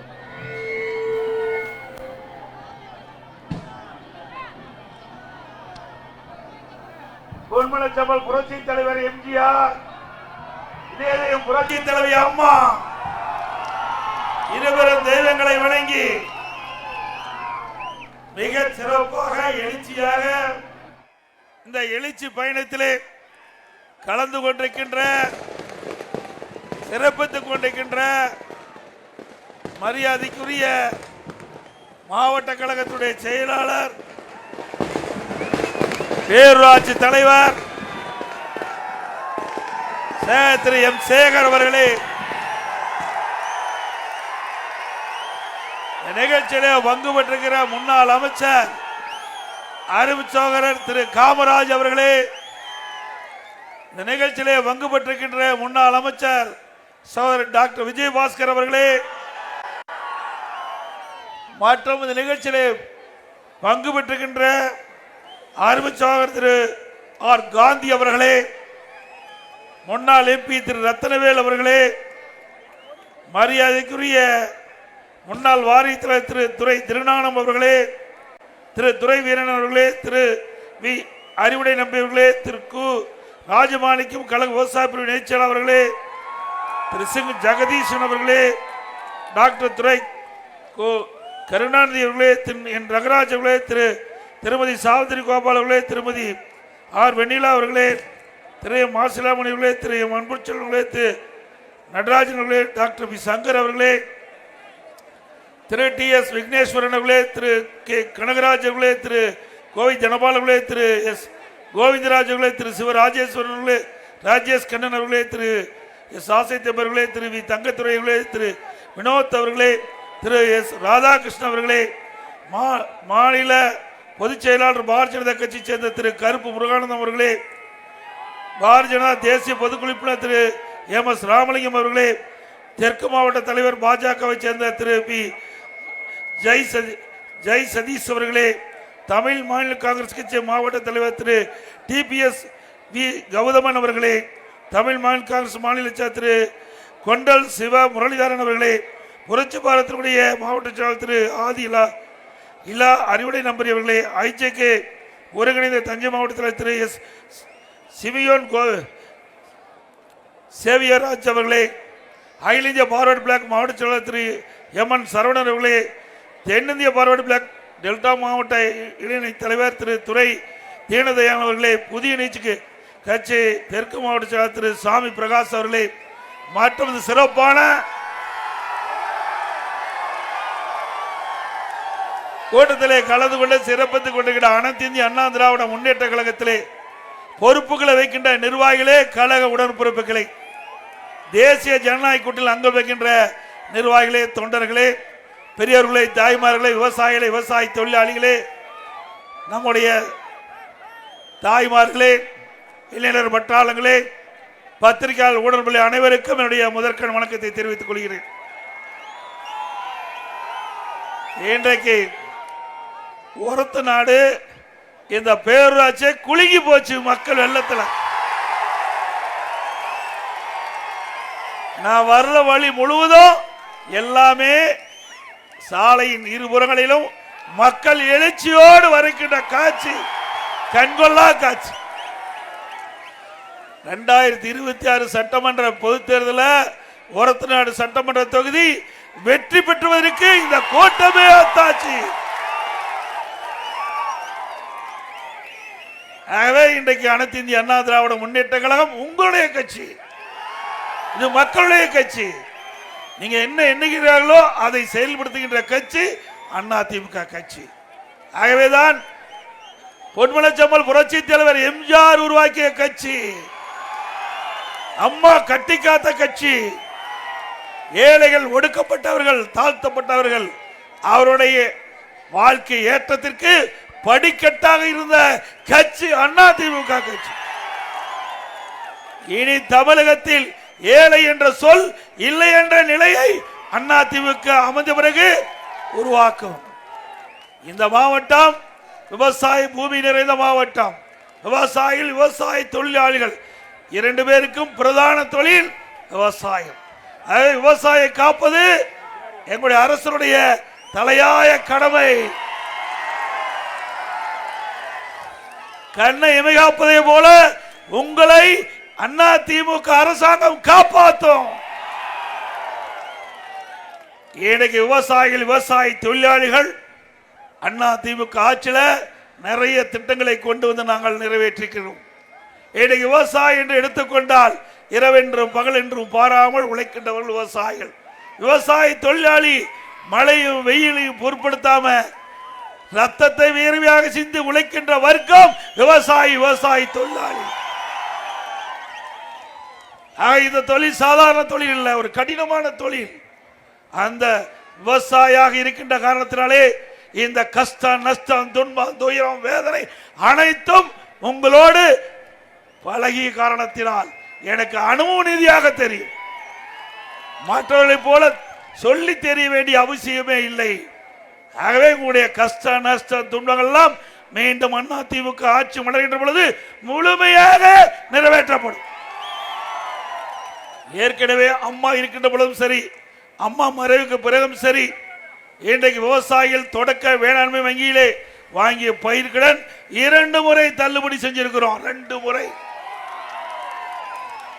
பொன்மலை பொன்மனச்செம்மல் புரட்சி தலைவர் எம்ஜிஆர், இதயம் புரட்சி தலைவி அம்மா இருவரும் தெய்வங்களை வணங்கி மிக சிறப்பாக எழுச்சியாக இந்த எழுச்சி பயணத்திலே கலந்து கொண்டிருக்கின்ற சிறப்பித்துக் கொண்டிருக்கின்ற மரியாதைக்குரிய மாவட்ட கழகத்துடைய செயலாளர், பேரூராட்சி தலைவர் திரு எம் சேகர் அவர்களே, நிகழ்ச்சியிலே பங்கு பெற்றிருக்கிற முன்னாள் அமைச்சர் அருமை சகோதரர் திரு காமராஜ் அவர்களே, இந்த நிகழ்ச்சியிலே பங்கு பெற்றிருக்கின்ற முன்னாள் அமைச்சர் சகோதரர் டாக்டர் விஜயபாஸ்கர் அவர்களே, மற்றும் இந்த நிகழ்ச்சியிலே பங்கு பெற்றிருக்கின்ற அருமை சகோதரர் திரு ஆர் காந்தி அவர்களே, முன்னாள் எம்பி திரு ரத்தனவேல் அவர்களே, மரியாதைக்குரிய முன்னாள் வாரிய தலைவர் திரு துரை திருநானம் அவர்களே, திரு துரை வீரன் அவர்களே, திரு வி அறிவுடை நம்பி அவர்களே, திரு கு ராஜமாணிக்கம் கழக விவசாய பிரிவு நிலைச்செயலாளர் அவர்களே, திரு சிங் ஜெகதீசன் அவர்களே, டாக்டர் துரை கருணாநிதி அவர்களே, திரு என் ரங்கராஜ் அவர்களே, திருமதி சாவித்திரி கோபால் அவர்களே, திருமதி ஆர் வெண்ணிலா அவர்களே, திரு எம் மாசிலாமணி அவர்களே, திரு எம் அன்புச்சல் அவர்களே, திரு நடராஜன் அவர்களே, டாக்டர் பி சங்கர் அவர்களே, திரு டி எஸ் விக்னேஸ்வரன் அவர்களே, திரு கே கனகராஜ் அவர்களே, திரு கோவை ஜனபால் அவர்களே, திரு எஸ் கோவிந்தராஜ் அவர்களே, திரு சிவராஜேஸ்வரன் அவர்களே, ராஜேஷ் கண்ணன் அவர்களே, திரு எஸ் ஆசைத்தம் அவர்களே, திரு வி தங்கத்துறை அவர்களே, திரு வினோத் அவர்களே, திரு எஸ் ராதாகிருஷ்ணன் அவர்களே, மாநில பொதுச் செயலாளர் பாரதிய ஜனதா கட்சியை சேர்ந்த திரு கருப்பு முருகானந்தம் அவர்களே, பாரதிய ஜனதா தேசிய பொதுக்குழுப்பினர் திரு எம் எஸ் ராமலிங்கம் அவர்களே, தெற்கு மாவட்ட தலைவர் பாஜகவை சேர்ந்த திரு பி ஜெய் சதீஷ் அவர்களே, தமிழ் மாநில காங்கிரஸ் கட்சி மாவட்ட தலைவர் திரு டிபிஎஸ் வி கௌதமன் அவர்களே, தமிழ் மாநில காங்கிரஸ் மாநில திரு கொண்டல் சிவ முரளிதரன் அவர்களே, புரட்சி பாரத்தினுடைய மாவட்ட செயலாளர் திரு ஆதி இலா அறிவுடை நம்பரி அவர்களே, ஐஜேகே ஒருங்கிணைந்த தஞ்சை மாவட்ட தலைவர் திரு எஸ் சிமியோன் சேவியராஜ் அவர்களே, அகில இந்திய பார்வர்டு பிளாக் மாவட்ட செயலாளர் திரு எம் என் சரவணன் அவர்களே, தென்னிந்திய பார்வர்டு பிளாக் டெல்டா மாவட்ட இளைஞரணி தலைவர் திரு துரை தீனதயான் அவர்களே, புதிய நீச்சுக்கு கட்சி தெற்கு மாவட்ட செயலாளர் திரு சாமி பிரகாஷ் அவர்களே, மற்றும் சிறப்பான கூட்டத்திலே கலந்து கொண்டு சிறப்பித்துக் கொண்டிருக்கிற அனைத்து இந்திய அண்ணா திராவிட முன்னேற்ற கழகத்திலே பொறுப்புகளை வைக்கின்ற நிர்வாகிகளே, கழக உடன்பிறப்புகளை, தேசிய ஜனநாயக கூட்டத்தில் அங்கம் வைக்கின்ற நிர்வாகிகளே, தொண்டர்களே, பெரியவர்களே, தாய்மார்களே, விவசாயிகளே, விவசாய தொழிலாளிகளே, நம்முடைய தாய்மார்களே, இளைஞர் பட்டாளங்களே, பத்திரிகையாளர் ஊடகங்களே, அனைவருக்கும் என்னுடைய முதற்கண் வணக்கத்தை தெரிவித்துக் கொள்கிறேன். இன்றைக்கு ஒருத்த நாடு இந்த பேரூராட்சி குலுங்கி போச்சு மக்கள் வெள்ளத்தில். நான் வர்ற வழி முழுவதும் எல்லாமே சாலையின் இருபுறங்களிலும் மக்கள் எழுச்சியோடு வருகின்ற காட்சி கண்கொள்ளா காட்சி. 2026 சட்டமன்ற பொதுத் தேர்தலில் ஒரத்தநாடு சட்டமன்ற தொகுதி வெற்றி பெற்றுவதற்கு இந்த கூட்டமே அத்தாட்சி. ஆகவே இன்றைக்கு அனைத்து இந்திய அண்ணா திராவிட முன்னேற்ற கழகம் உங்களுடைய கட்சி, இது மக்களுடைய கட்சி. நீங்க என்ன எண்ணுகிறார்களோ அதை செயல்படுத்துகின்ற கட்சி அதிமுக கட்சி. ஆகவேதான் பொன்மனச்செம்மல் புரட்சி தலைவர் எம்ஜிஆர் உருவாக்கிய கட்சி, அம்மா கட்டி காத்த கட்சி, ஏழைகள், ஒடுக்கப்பட்டவர்கள், தாழ்த்தப்பட்டவர்கள் அவருடைய வாழ்க்கை ஏற்றத்திற்கு படிக்கட்டாக இருந்த கட்சி அதிமுக கட்சி. இனி தமிழகத்தில் ஏழை என்ற சொல் இல்லை என்ற நிலையை அதிமுக அமைந்த பிறகு உருவாக்கும். இந்த மாவட்டம் விவசாய பூமி நிறைந்த மாவட்டம். விவசாயிகள், விவசாய தொழிலாளிகள் இரண்டு பேருக்கும் பிரதான தொழில் விவசாயம். விவசாய காப்பது எங்களுடைய அரசுடைய தலையாய கடமை. கண்ணை இமை காப்பதை போல உங்களை அண்ணா திமுக அரசாங்கம் காப்பாற்றும். இன்னைக்கு விவசாயிகள், விவசாய தொழிலாளிகள் அண்ணா திமுக ஆட்சியில் நிறைய திட்டங்களை கொண்டு வந்து நாங்கள் நிறைவேற்றிக்கிறோம். இன்னைக்கு விவசாயம் என்று எடுத்துக்கொண்டால் இரவென்றும் பகல் என்றும் பாராமல் உழைக்கின்றவர்கள் விவசாயிகள். விவசாய தொழிலாளி மழையும் வெயிலையும் பொருட்படுத்தாம ரத்தத்தை வேர்வையாக சிந்தி உழைக்கின்ற வர்க்கம் விவசாயி, விவசாய தொழிலாளி. இந்த தொழில் சாதாரண தொழில் இல்லை, ஒரு கடினமான தொழில். அந்த விவசாயியாக இருக்கின்ற காரணத்தினாலே இந்த கஷ்டம், நஷ்டம், துன்பம், துயரம், வேதனை அனைத்தும் உங்களோடு பழகிய காரணத்தினால் எனக்கு அனுபவ ரீதியாக தெரியும். மற்றவர்களைப் போல சொல்லி தெரிய வேண்டிய அவசியமே இல்லை. ஆகவே உங்களுடைய கஷ்ட, நஷ்டம், துன்பங்கள் எல்லாம் மீண்டும் அண்ணா திமுக ஆட்சி மலர்கின்ற பொழுது முழுமையாக நிறைவேற்றப்படும். ஏற்கனவே அம்மா இருக்கின்ற பொழுதும் சரி, அம்மா மறைவுக்கு பிறகும் சரி, இன்றைக்கு விவசாயிகள் தொடக்க வேளாண்மை வங்கியிலே வாங்கிய பயிர்கடன் 2 முறை தள்ளுபடி செஞ்சிருக்கிறோம். 2 முறை.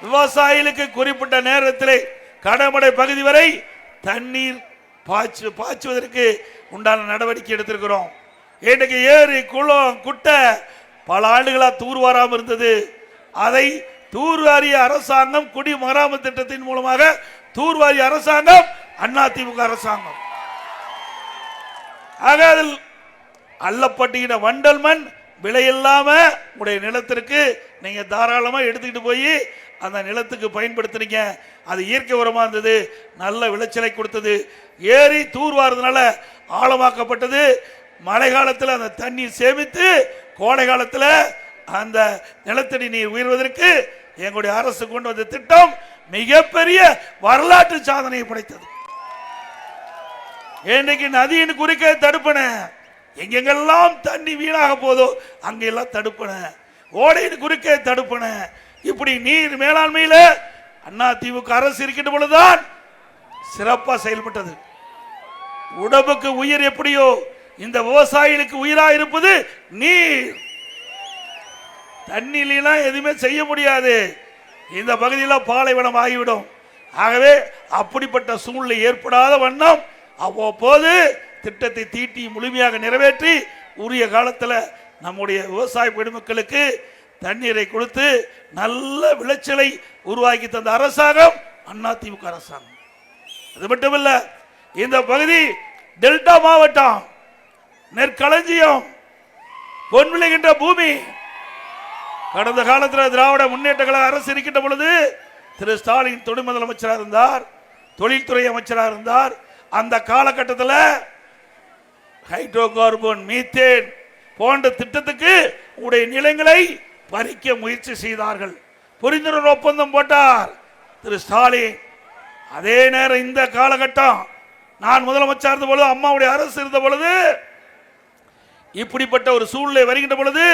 விவசாயிகளுக்கு குறிப்பிட்ட நேரத்திலே கடமடை பகுதி வரை தண்ணீர் பாய்ச்சுவதற்கு உண்டான நடவடிக்கை எடுத்திருக்கிறோம். இன்றைக்கு ஏரி, குளம், குட்டை பல ஆண்டுகளா தூர்வாராமல் இருந்தது. அதை தூர்வாரிய அரசாங்கம், குடிமராமத்து திட்டத்தின் மூலமாக தூர்வாரிய அரசாங்கம் அண்ணா திமுக அரசாங்கம். ஆக அதில் அள்ளப்பட்டின வண்டல் மண் விலையில்லாம உடைய நிலத்திற்கு நீங்க தாராளமா எடுத்துக்கிட்டு போய் அந்த நிலத்துக்கு பயன்படுத்தினீங்க. அது இயற்கை உரமா இருந்தது, நல்ல விளைச்சலை கொடுத்தது. ஏரி தூர்வாரதுனால ஆழமாக்கப்பட்டது. மழை காலத்தில் அந்த தண்ணீர் சேமித்து கோடை காலத்தில் அந்த நிலத்தடி நீர் உயர்வதற்கு எங்களுடைய அரசு கொண்டு வந்த திட்டம் மிகப்பெரிய வரலாற்று சாதனையை படைத்தது. இன்றைக்கு நதியின் குறுக்கே தடுப்பன, எங்கெங்கெல்லாம் தண்ணி வீணாக போதோ அங்கெல்லாம் தடுப்பன, ஓடையின் குறுக்கே தடுப்பன. இப்படி நீர் மேலாண்மையில் அண்ணா திமுக அரசு இருக்கின்ற பொழுதுதான் சிறப்பாக செயல்பட்டது. உடம்புக்கு உயிர் எப்படியோ இந்த விவசாயிகளுக்கு உயிராக இருப்பது நீர். தண்ணிலாம் எதுவுமே செய்ய முடியாது. இந்த பகுதியில் பாலைவனம் ஆகிவிடும். ஆகவே அப்படிப்பட்ட சூழ்நிலை ஏற்படாத வண்ணம் அவ்வப்போது திட்டத்தை தீட்டி முழுமையாக நிறைவேற்றி உரிய காலத்தில் நம்முடைய விவசாய பெருமக்களுக்கு தண்ணீரை கொடுத்து நல்ல விளைச்சலை உருவாக்கி தந்த அரசாங்கம் அண்ணா திமுக அரசாங்கம். அது மட்டுமல்ல, இந்த பகுதி டெல்டா மாவட்டம், நெற்களஞ்சியம், பொன் விளைகின்ற பூமி. கடந்த காலத்தில் திராவிட முன்னேற்ற கழக அரசு இருக்கின்ற பொழுது திரு ஸ்டாலின் துணை முதலமைச்சராக இருந்தார், தொழில்துறை அமைச்சராக இருந்தார். அந்த காலகட்டத்தில் ஹைட்ரோ கார்பன், மீத்தேன் போன்ற திட்டத்துக்கு உடைய நிலங்களை பறிக்க முயற்சி செய்தார்கள். புரிந்துணர்வு ஒப்பந்தம் போட்டார் திரு ஸ்டாலின். அதே நேரம் இந்த காலகட்டம் நான் முதலமைச்சர் இருந்த பொழுது, அம்மாவுடைய அரசு இருந்த பொழுது, இப்படிப்பட்ட ஒரு சூழ்நிலை வருகின்ற பொழுது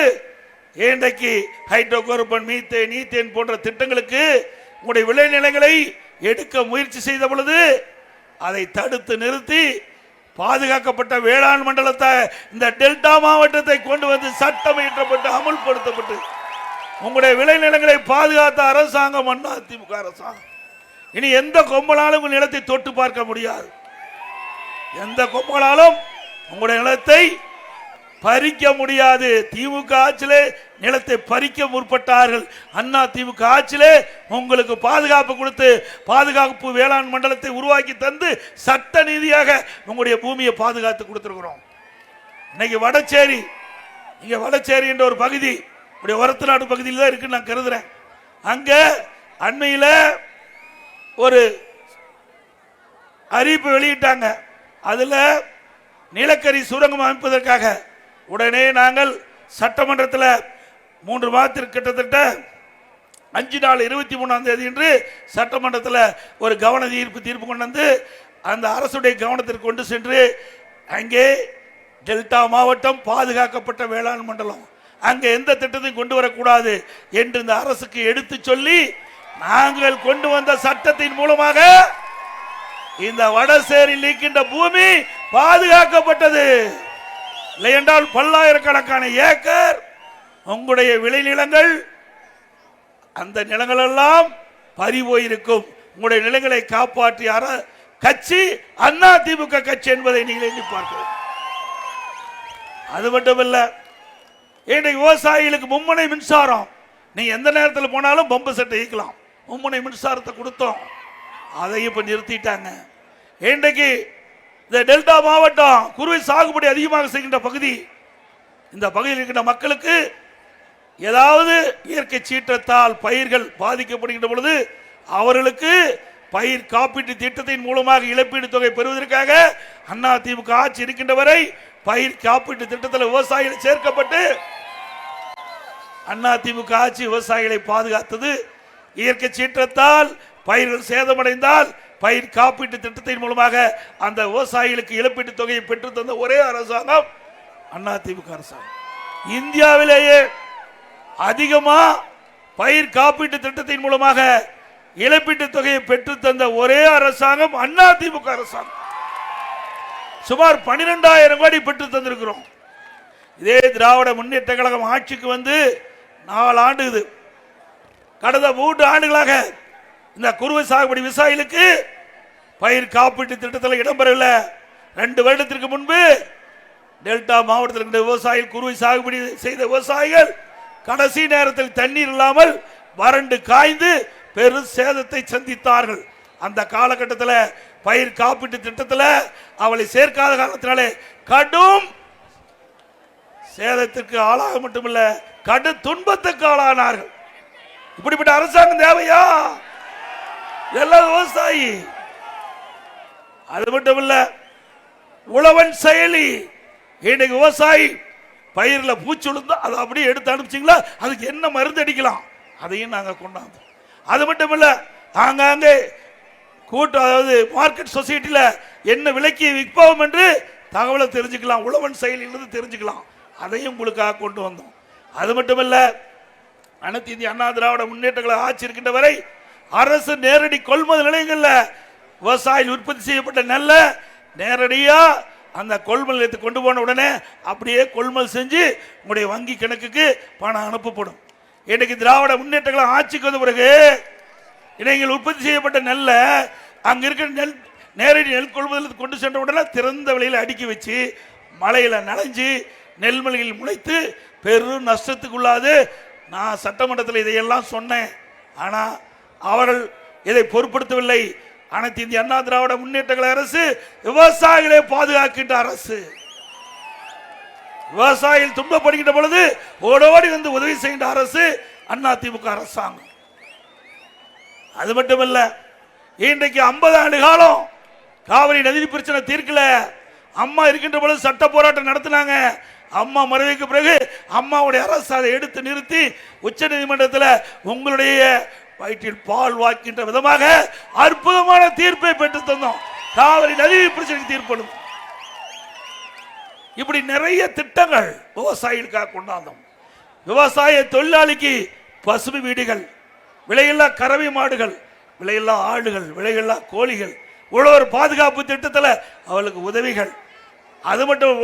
இன்றைக்கு ஹைட்ரோ கார்பன், மீத்தேன், ஈத்தேன் போன்ற திட்டங்களுக்கு உங்களுடைய விளைநிலங்களை எடுக்க முயற்சி செய்த பொழுது அதை தடுத்து நிறுத்தி பாதுகாக்கப்பட்ட வேளாண் மண்டலத்தை இந்த டெல்டா மாவட்டத்தை கொண்டு வந்து சட்டம் இயற்றப்பட்டு அமுல்படுத்தப்பட்டு உங்களுடைய விளைநிலங்களை பாதுகாத்த அரசாங்கம் அண்ணா திமுக அரசாங்கம். இனி எந்த கொம்பனாலும் உங்கள் நிலத்தை தொட்டு பார்க்க முடியாது. எந்த கொம்பனாலும் உங்களுடைய நிலத்தை பறிக்க முடியாது. திமுக ஆட்சியிலே நிலத்தை பறிக்க முற்பட்டார்கள். அண்ணா திமுக ஆட்சியிலே உங்களுக்கு பாதுகாப்பு கொடுத்து பாதுகாப்பு வேளாண் மண்டலத்தை உருவாக்கி தந்து சட்ட நீதியாக உங்களுடைய பூமியை பாதுகாத்து கொடுத்திருக்கிறோம். இன்னைக்கு வடச்சேரி, இங்க வடச்சேரி என்ற ஒரு பகுதி ஒரத்தநாடு பகுதியில் தான் இருக்கு நான் கருதுறேன். அங்க அண்மையில் ஒரு அறிவிப்பு வெளியிட்டாங்க. அதுல நிலக்கரி சுரங்கம் அமைப்பதற்காக உடனே நாங்கள் சட்டமன்றத்தில் 3 மாதத்திற்கு கிட்டத்தட்ட 5 நாள் 23ஆம் தேதி என்று சட்டமன்றத்தில் ஒரு கவன தீர்ப்பு கொண்டு வந்து அந்த அரசுடைய கவனத்திற்கு கொண்டு சென்று அங்கே டெல்டா மாவட்டம் பாதுகாக்கப்பட்ட வேளாண் மண்டலம், அங்கே எந்த திட்டத்தையும் கொண்டு வரக்கூடாது என்று இந்த அரசுக்கு எடுத்து சொல்லி நாங்கள் கொண்டு வந்த சட்டத்தின் மூலமாக இந்த வடசேரியில் இருக்கின்ற பூமி பாதுகாக்கப்பட்டது. இல்லை என்றால் பல்லாயிரக்கணக்கான ஏக்கர் உங்களுடைய விளைநிலங்கள் அந்த நிலங்கள் எல்லாம் பறி போயிருக்கும். உங்களுடைய நிலங்களை காப்பாற்றிய கட்சி அண்ணா திமுக கட்சி என்பதை நீங்கள் எண்ணி பார்க்கிறோம். அது மட்டுமல்ல, இன்றைக்கு விவசாயிகளுக்கு மும்முனை மின்சாரம், நீங்க எந்த நேரத்தில் போனாலும் பம்பு செட்டை இயக்கலாம். மும்முனை மின்சாரத்தை கொடுத்தோம், அதையும் இப்ப நிறுத்திட்டாங்க. இன்றைக்கு இந்த டெல்டா மாவட்டம் குறுவை சாகுபடி அதிகமாக செய்கின்ற பகுதி, இந்த பகுதியில் இருக்கின்ற மக்களுக்கு ஏதாவது இயற்கை சீற்றத்தால் பயிர்கள் பாதிக்கப்படுகின்ற பொழுது அவர்களுக்கு பயிர் காப்பீட்டு திட்டத்தின் மூலமாக இழப்பீடு தொகை பெறுவதற்காக அண்ணா திமுக ஆட்சி இருக்கின்ற வரை பயிர் காப்பீட்டு திட்டத்தில் விவசாயிகள் சேர்க்கப்பட்டு அண்ணா திமுக ஆட்சி விவசாயிகளை பாதுகாத்தது. இயற்கை சீற்றத்தால் பயிர்கள் சேதமடைந்தால் பயிர் காப்பீட்டு திட்டத்தின் மூலமாக அந்த விவசாயிகளுக்கு இழப்பீட்டு தொகையை பெற்று தந்த ஒரே அரசாங்கம் அண்ணா திமுக அரசாங்கம். இந்தியாவிலேயே அதிகமா பயிர் காப்பீட்டு திட்டத்தின் மூலமாக இழப்பீட்டு தொகையை பெற்று தந்த ஒரே அரசாங்கம் அண்ணா திமுக அரசாங்கம். சுமார் 12,000 கோடி பெற்று தந்திருக்கிறோம். இதே திராவிட முன்னேற்ற கழகம் ஆட்சிக்கு வந்து 4 ஆண்டுது. கடந்த 3 ஆண்டுகளாக இந்த குறுவை சாகுபடி விவசாயிகளுக்கு பயிர் காப்பீட்டு திட்டத்தில் இடம்பெறவில்லை. 2 வருடத்திற்கு முன்பு டெல்டா மாவட்டத்தில் இருந்த விவசாயிகள், குறுவை சாகுபடி செய்த விவசாயிகள் கடைசி நேரத்தில் தண்ணீர் இல்லாமல் வறண்டு காய்ந்து பெரும் சேதத்தை சந்தித்தார்கள். அந்த காலகட்டத்தில் பயிர் காப்பீட்டு திட்டத்தில் அவளை சேர்க்காத காரணத்தினாலே கடும் சேதத்திற்கு ஆளாக மட்டுமல்ல கடும் துன்பத்துக்கு ஆளானார்கள். இப்படிப்பட்ட அரசாங்கம் தேவையா? எல்லாம் விவசாயி. அது மட்டுமல்ல, உழவன் செயலி. இன்னைக்கு விவசாயி பயிரில் பூச்சி விழுந்தா அதை அப்படியே எடுத்து அனுப்பிச்சிங்களா, அதுக்கு என்ன மருந்து அடிக்கலாம் அதையும் நாங்கள் கொண்டாந்தோம். அது மட்டும் இல்ல, ஆங்காங்கே கூட்டம், அதாவது மார்க்கெட் சொசைட்டியில் என்ன விலைக்கு விற்போம் என்று தகவலை தெரிஞ்சுக்கலாம், உழவன் செயலிலிருந்து தெரிஞ்சுக்கலாம். அதையும் உங்களுக்காக கொண்டு வந்தோம். அது மட்டுமல்ல, அனைத்து இந்திய அண்ணா திராவிட முன்னேற்ற கழக ஆட்சி இருக்கின்ற வரை அரசு நேரடி கொள்முதல் நிலையங்களில் விவசாயிகள் உற்பத்தி செய்யப்பட்ட நெல்ல நேரடியா அந்த கொள்முதல் நிலையத்துக்கு கொண்டு போன உடனே அப்படியே கொள்முதல் செஞ்சு உங்களுடைய வங்கி கணக்குக்கு பணம் அனுப்பப்படும். இன்னைக்கு திராவிட முன்னேற்ற கழகம் ஆட்சிக்கு வந்த பிறகு நீங்கள் உற்பத்தி செய்யப்பட்ட நெல்லை அங்க இருக்கிற நெல் நேரடி நெல் கொள்முதல் கொண்டு சென்ற உடனே திறந்த விலையில் அடுக்கி வச்சு மழையில நனைஞ்சு நெல்மலையில் முளைத்து பெரும் நஷ்டத்துக்குள்ளாது. நான் சட்டமன்றத்தில் இதையெல்லாம் சொன்னேன், ஆனா அவர்கள் இதை பொருட்படுத்தவில்லை. அனைத்து இந்திய அண்ணா திராவிட முன்னேற்ற கழக அரசு விவசாயிகளை பாதுகாக்கின்ற அரசு. விவசாயிகள் துன்பப்படுகின்ற பொழுது ஓடோடி வந்து உதவி செய்கின்ற அரசு அண்ணா திமுக அரசாங்கம். அது மட்டுமல்ல, இன்றைக்கு 50 ஆண்டு காலம் காவிரி நதி பிரச்சனை தீர்க்கல. அம்மா இருக்கின்ற பொழுது சட்ட போராட்டம் நடத்தினாங்க. அம்மா மறைவுக்கு பிறகு அம்மாவுடைய அரசு அதை எடுத்து நிறுத்தி உச்ச நீதிமன்றத்தில் உங்களுடைய வயிற்றில் பால் வாக்கின்ற விதமாக அற்புதமான தீர்ப்பை பெற்று தந்தோம். காவிரி நதி பிரச்சனை தீர்ப்படும். இப்படி நிறைய திட்டங்கள் விவசாயிகளுக்காக கொண்டாந்தோம். விவசாய தொழிலாளிக்கு பசுமை வீடுகள், விலையில்லா கறவை மாடுகள், விலையில்லா ஆடுகள், விலையில்லா கோழிகள், உழவர் பாதுகாப்பு திட்டத்தில் அவர்களுக்கு உதவிகள். அது மட்டும்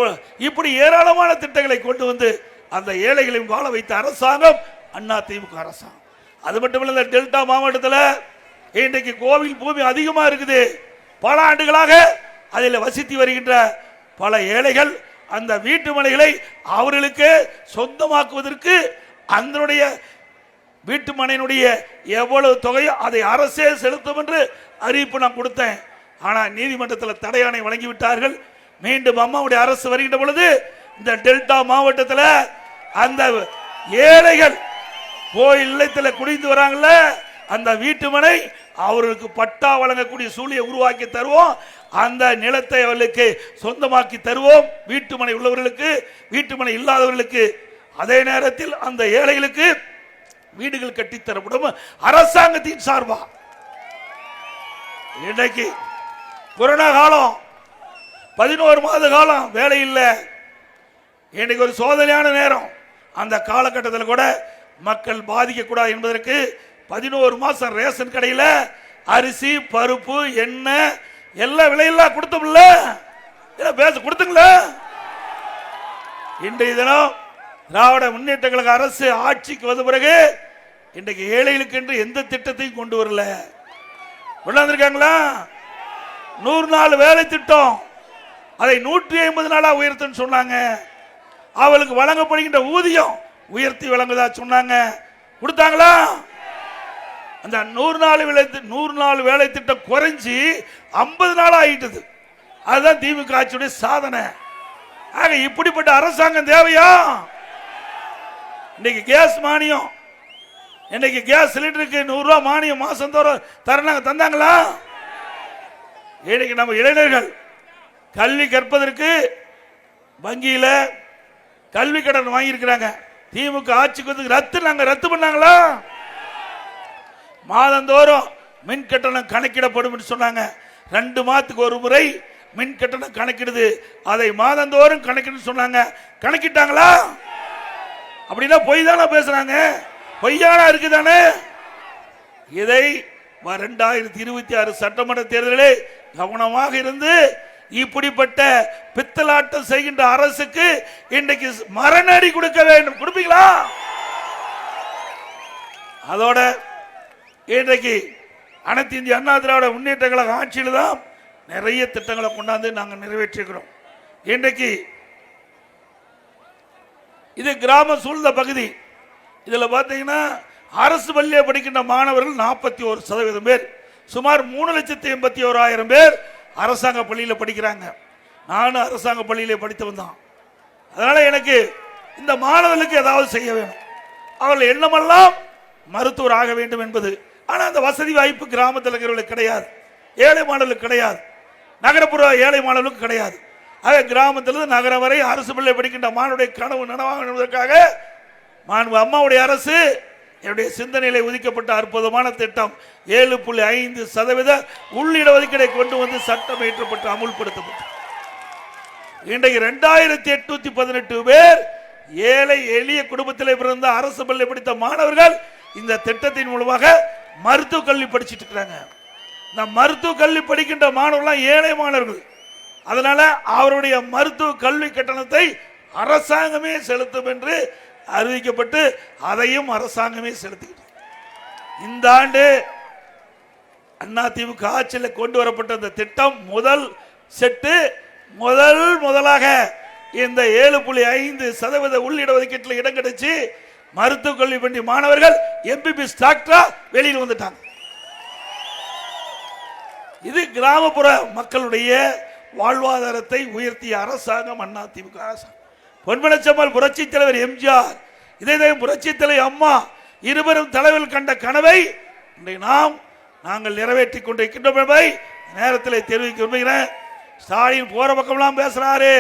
இப்படி ஏராளமான திட்டங்களை கொண்டு வந்து அந்த ஏழைகளையும் வாழ வைத்த அரசாங்கம் அண்ணா திமுக அரசாங்கம். அது மட்டுமல்ல, இந்த டெல்டா மாவட்டத்தில் இன்றைக்கு கோவில் பூமி அதிகமா இருக்குது. பல ஆண்டுகளாக அதில் வசித்து வருகின்ற பல ஏழைகள் அந்த வீட்டு மனைகளை அவர்களுக்கு சொந்தமாக்குவதற்கு அதனுடைய வீட்டு மனையினுடைய எவ்வளவு தொகையோ அதை அரசே செலுத்தும் என்று அறிவிப்பு நான் கொடுத்தேன். ஆனால் நீதிமன்றத்தில் தடையாணை வழங்கிவிட்டார்கள். மீண்டும் அம்மாவுடைய அரசு வருகின்ற பொழுது இந்த டெல்டா மாவட்டத்தில் அந்த ஏழைகள் கோயில் இல்லத்தில் குடிந்து வராங்கல்ல, அந்த வீட்டு மனை அவர்களுக்கு பட்டா வழங்கக்கூடிய சூழ்நிலையை உருவாக்கி தருவோம். அந்த நிலத்தை அவர்களுக்கு சொந்தமாக்கி தருவோம். வீட்டுமனை உள்ளவர்களுக்கு, வீட்டுமனை இல்லாதவர்களுக்கு. அதே நேரத்தில் அந்த ஏழைகளுக்கு வீடுகள் கட்டித்தரப்படும் அரசாங்கத்தின் சார்பா. இன்றைக்கு கொரோனா காலம், 11 மாத காலம் வேலை இல்லை. இன்னைக்கு ஒரு சோதனையான நேரம். அந்த காலகட்டத்தில் கூட மக்கள் பாதிக்க கூடாது என்பதற்கு 11 மாசம் ரேஷன் கடையில் அரிசி, பருப்பு, எண்ணெய் எல்லாம் விலையெல்லாம் கொடுத்தோம்ல, பேச கொடுத்துங்களா? இன்றைய தினம் திராவிட முன்னேற்ற கழக அரசு ஆட்சிக்கு வந்த பிறகு இன்றைக்கு ஏழைகளுக்கு என்று எந்த திட்டத்தையும் கொண்டு வரல. கொண்டாந்துருக்காங்களா? 100 நாள் வேலை திட்டம், அதை 150 நாளா உயர்த்துன்னு சொன்னாங்க. அவளுக்கு வழங்கப்படுகின்ற ஊதியம் உயர்த்தி வழங்குதா சொன்னாங்க. கொடுத்தாங்களா? அந்த 100 நாள் வேலை திட்டம் குறைஞ்சி 50 நாள் ஆயிட்டது. அதுதான் திமுக ஆட்சியுடைய சாதனை. ஆக இப்படிப்பட்ட அரசாங்கம் தேவையா? இன்னைக்கு கேஸ் மானியம், இன்னைக்கு கேஸ் சிலிண்டருக்கு 100 ரூபாய் மானியம் மாசம் தோறும் தரணாங்க, தந்தாங்களா? இன்னைக்கு நம்ம இளைஞர்கள் கல்வி கற்பதற்கு வங்கியில கல்வி கடன் வாங்கியிருக்கிறாங்க. திமுக ஆட்சிக்கு வந்து ரத்து பண்ணாங்களா? மாதந்தோறும் மின் கட்டணம் கணக்கிடப்படும் சொன்னாங்க. 2 மாதத்துக்கு ஒரு முறை மின் கட்டணம் கணக்கிடுது, அதை மாதந்தோறும் கணக்கிடு சொன்னாங்க. கணக்கிட்டாங்களா? அப்படின்னா பொய் தானே பேசுறாங்க, பொய்யானா இருக்குதானே. இதை 2026 சட்டமன்ற தேர்தலிலே கவனமாக இருந்து இப்படிப்பட்ட பித்தலாட்டம் செய்கின்ற அரசுக்கு இன்றைக்கு மரணடி கொடுக்க வேண்டும். கொடுப்பீங்களா? அதோட இன்றைக்கு அனைத்து இந்திய அண்ணா திராவிட முன்னேற்ற கழக ஆட்சியில் தான் நிறைய திட்டங்களை கொண்டாந்து நாங்கள் நிறைவேற்றிருக்கிறோம். இன்றைக்கு இது கிராம சூழ்ந்த பகுதி. இதில் பார்த்தீங்கன்னா அரசு பள்ளியை படிக்கின்ற மாணவர்கள் 41% பேர், சுமார் 3,81,000 பேர் அரசாங்க பள்ளியில் படிக்கிறாங்க. நானும் அரசாங்க பள்ளியிலே படித்தவன் தான். அதனால எனக்கு இந்த மாணவர்களுக்கு ஏதாவது செய்ய வேணும். அவர்கள் எண்ணமெல்லாம் மருத்துவர் ஆக வேண்டும் என்பது. ஆனால் அந்த வசதி வாய்ப்பு கிராமத்தில் இருக்கிறவர்களுக்கு கிடையாது, ஏழை மாணவர்களுக்கு கிடையாது, நகரப்புற ஏழை மாணவர்களுக்கு கிடையாது. ஆக கிராமத்திலிருந்து நகரம் வரை அரசு பள்ளி படிக்கின்ற மாணவருடைய கனவு நனவாக அம்மாவுடைய அரசு என்னுடைய சிந்தனையிலே ஒதுக்கப்பட்ட அற்புதமான திட்டம் 7.5% உள்ளிட ஒதுக்கீடை கொண்டு வந்து சட்டம் இயற்றப்பட்டு அமுல்படுத்தப்பட்டது. இன்றைக்கு 2818 பேர் ஏழை எளிய குடும்பத்தில் பிறந்த அரசு பள்ளி படித்த மாணவர்கள் இந்த திட்டத்தின் மூலமாக மருத்துவ கல்வி படிச்சுட்டு இருக்கிறாங்க. இந்த மருத்துவ கல்வி படிக்கின்ற மாணவர்கள் ஏழை மாணவர்கள். அதனால அவருடைய மருத்துவ கல்வி கட்டணத்தை அரசாங்கமே செலுத்தும் என்று அறிவிக்கப்பட்டு அதையும் அரசாங்கமே செலுத்திக்கிட்டு இந்த ஆண்டு அதிமுக ஆட்சியில் கொண்டு வரப்பட்ட இந்த திட்டம் முதல் செட்டு முதலாக இந்த 7.5% உள்ளிட ஒதுக்கீட்டில் இடம் கிடைச்சு மருத்துவ கல்வி பள்ளி மாணவர்கள் எம்பிபிஎஸ் டாக்டரா வெளியில் வந்துட்டாங்க. இது கிராமப்புற மக்களுடைய வாழ்வாதாரத்தை உயர்த்திய அரசாங்கம் அதிமுக அரசாங்கம். பொன்மனச்செம்மல் புரட்சி தலைவர் எம்ஜிஆர், இதே புரட்சி தலைவர் அம்மா இருவரும் தலைவர்கள் கண்ட கனவை நாங்கள் நிறைவேற்றிக் கொண்டிருக்கின்றோம் என்பதை நேரத்தில் தெரிவிக்க விரும்புகிறேன். ஸ்டாலின் போற பக்கம்லாம் பேசுறாரு,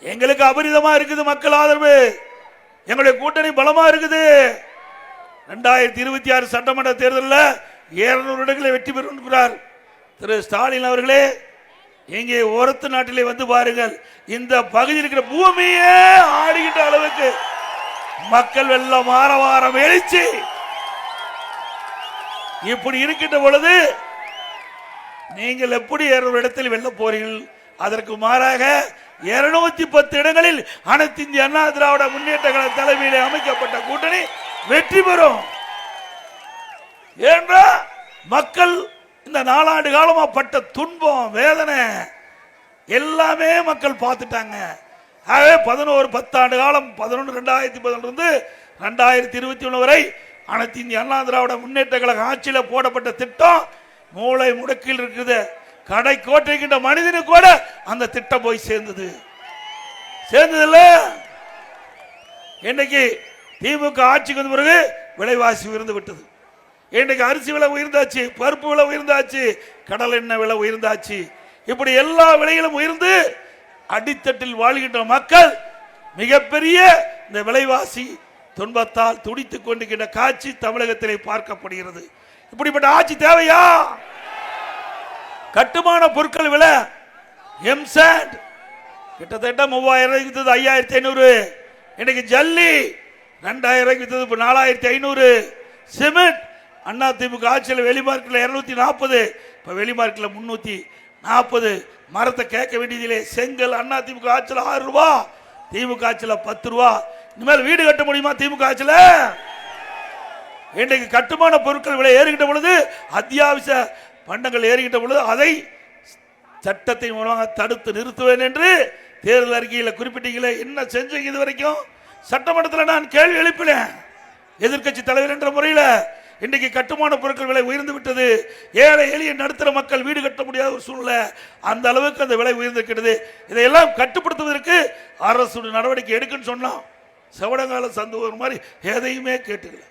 எங்களுக்கு அபரிதமா இருக்குது மக்கள் ஆதரவு, எங்களுடைய கூட்டணி பலமா இருக்குது. 2026 சட்டமன்ற தேர்தலில் 200 இடங்களை வெற்றி பெறுகிறார் திரு ஸ்டாலின் அவர்களே. இங்கே ஓரத்து நாட்டிலே வந்து பாருங்கள், இந்த பகுதியில் இருக்கிற பூமியே ஆடுகின்ற அளவுக்கு மக்கள் வெள்ளம் ஆரவாரம் எழுச்சி. இப்படி இருக்கின்ற பொழுது நீங்கள் எப்படி 200 இடத்தில் வெல்ல போறீர்கள்? அதற்கு மாறாக 210 இடங்களில் அனைத்து இந்திய அண்ணா திராவிட முன்னேற்ற கழக தலைமையிலே அமைக்கப்பட்ட கூட்டணி வெற்றி பெறும் என்ற மக்கள் இந்த 4 ஆண்டு காலமா பட்ட துன்பம் வேதனை எல்லாமே மக்கள் பார்த்துட்டாங்க. ஆகவே 10 ஆண்டு காலம் 2011 இருந்து 2021 வரை அனைத்து இந்திய அண்ணா திராவிட முன்னேற்ற கழக ஆட்சியில் போடப்பட்ட திட்டம் மூளை முடக்கில் இருக்குது. கடை கோட்டைக்கின்ற மனிதனுக்கு கூட அந்த திட்டம் போய் சேர்ந்ததில்ல. இன்னைக்கு திமுக ஆட்சிக்கு வந்த பிறகு விலைவாசி உயர்ந்து விட்டது. இன்னைக்கு அரிசி விலை உயர்ந்தாச்சு, பருப்பு விலை உயர்ந்தாச்சு, கடல் எண்ணெய் விலை உயர்ந்தாச்சு. இப்படி எல்லா விலைகளும் உயர்ந்து அடித்தட்டில் வாழ்கின்ற மக்கள் மிகப்பெரிய இந்த விலைவாசி துன்பத்தால் துடித்துக் கொண்டிருக்கின்ற காட்சி தமிழகத்திலே பார்க்கப்படுகிறது. இப்படிப்பட்ட ஆட்சி தேவையா? கட்டுமான பொருட்கள் விலை எம்சாண்ட் கிட்டத்தட்ட 3000 வித்தது 5500, இன்னைக்கு ஜல்லி 2000 வித்தது 4500, சிமெண்ட் அண்ணா திமுக ஆட்சியில் வெளிமார்க்கில் 240, இப்ப வெளிமார்க்கில் 340. மரத்தை கேட்க வேண்டியதில்லை. செங்கல் அண்ணா திமுக ஆட்சியில் 6 ரூபாய், திமுக ஆட்சியில் 10 ரூபாய். இனிமேல் வீடு கட்ட முடியுமா திமுக ஆட்சியில்? இன்றைக்கு கட்டுமான பொருட்கள் விலை ஏறுகின்ற பொழுது, அத்தியாவசிய பண்டங்கள் ஏறுகின்ற பொழுது அதை சட்டத்தின் மூலமாக தடுத்து நிறுத்துவேன் என்று தேர்தல் அறிக்கையில் குறிப்பிட்டீங்களே, என்ன செஞ்சீங்க இது வரைக்கும்? சட்டமன்றத்தில் நான் கேள்வி எழுப்பினேன். எதிர்க்கட்சி தலைவர் என்ற முறையில் இன்றைக்கு கட்டுமான பொருட்கள் விலை உயர்ந்து விட்டது. ஏழை எளிய நடுத்தர மக்கள் வீடு கட்ட முடியாத ஒரு சூழ்நிலை, அந்த அளவுக்கு அந்த விலை உயர்ந்திருக்கிறது. இதையெல்லாம் கட்டுப்படுத்துவதற்கு அரசு நடவடிக்கை எடுக்குன்னு சொன்னான். செவடங்கால சந்து ஒரு மாதிரி எதையுமே கேட்டுக்கல.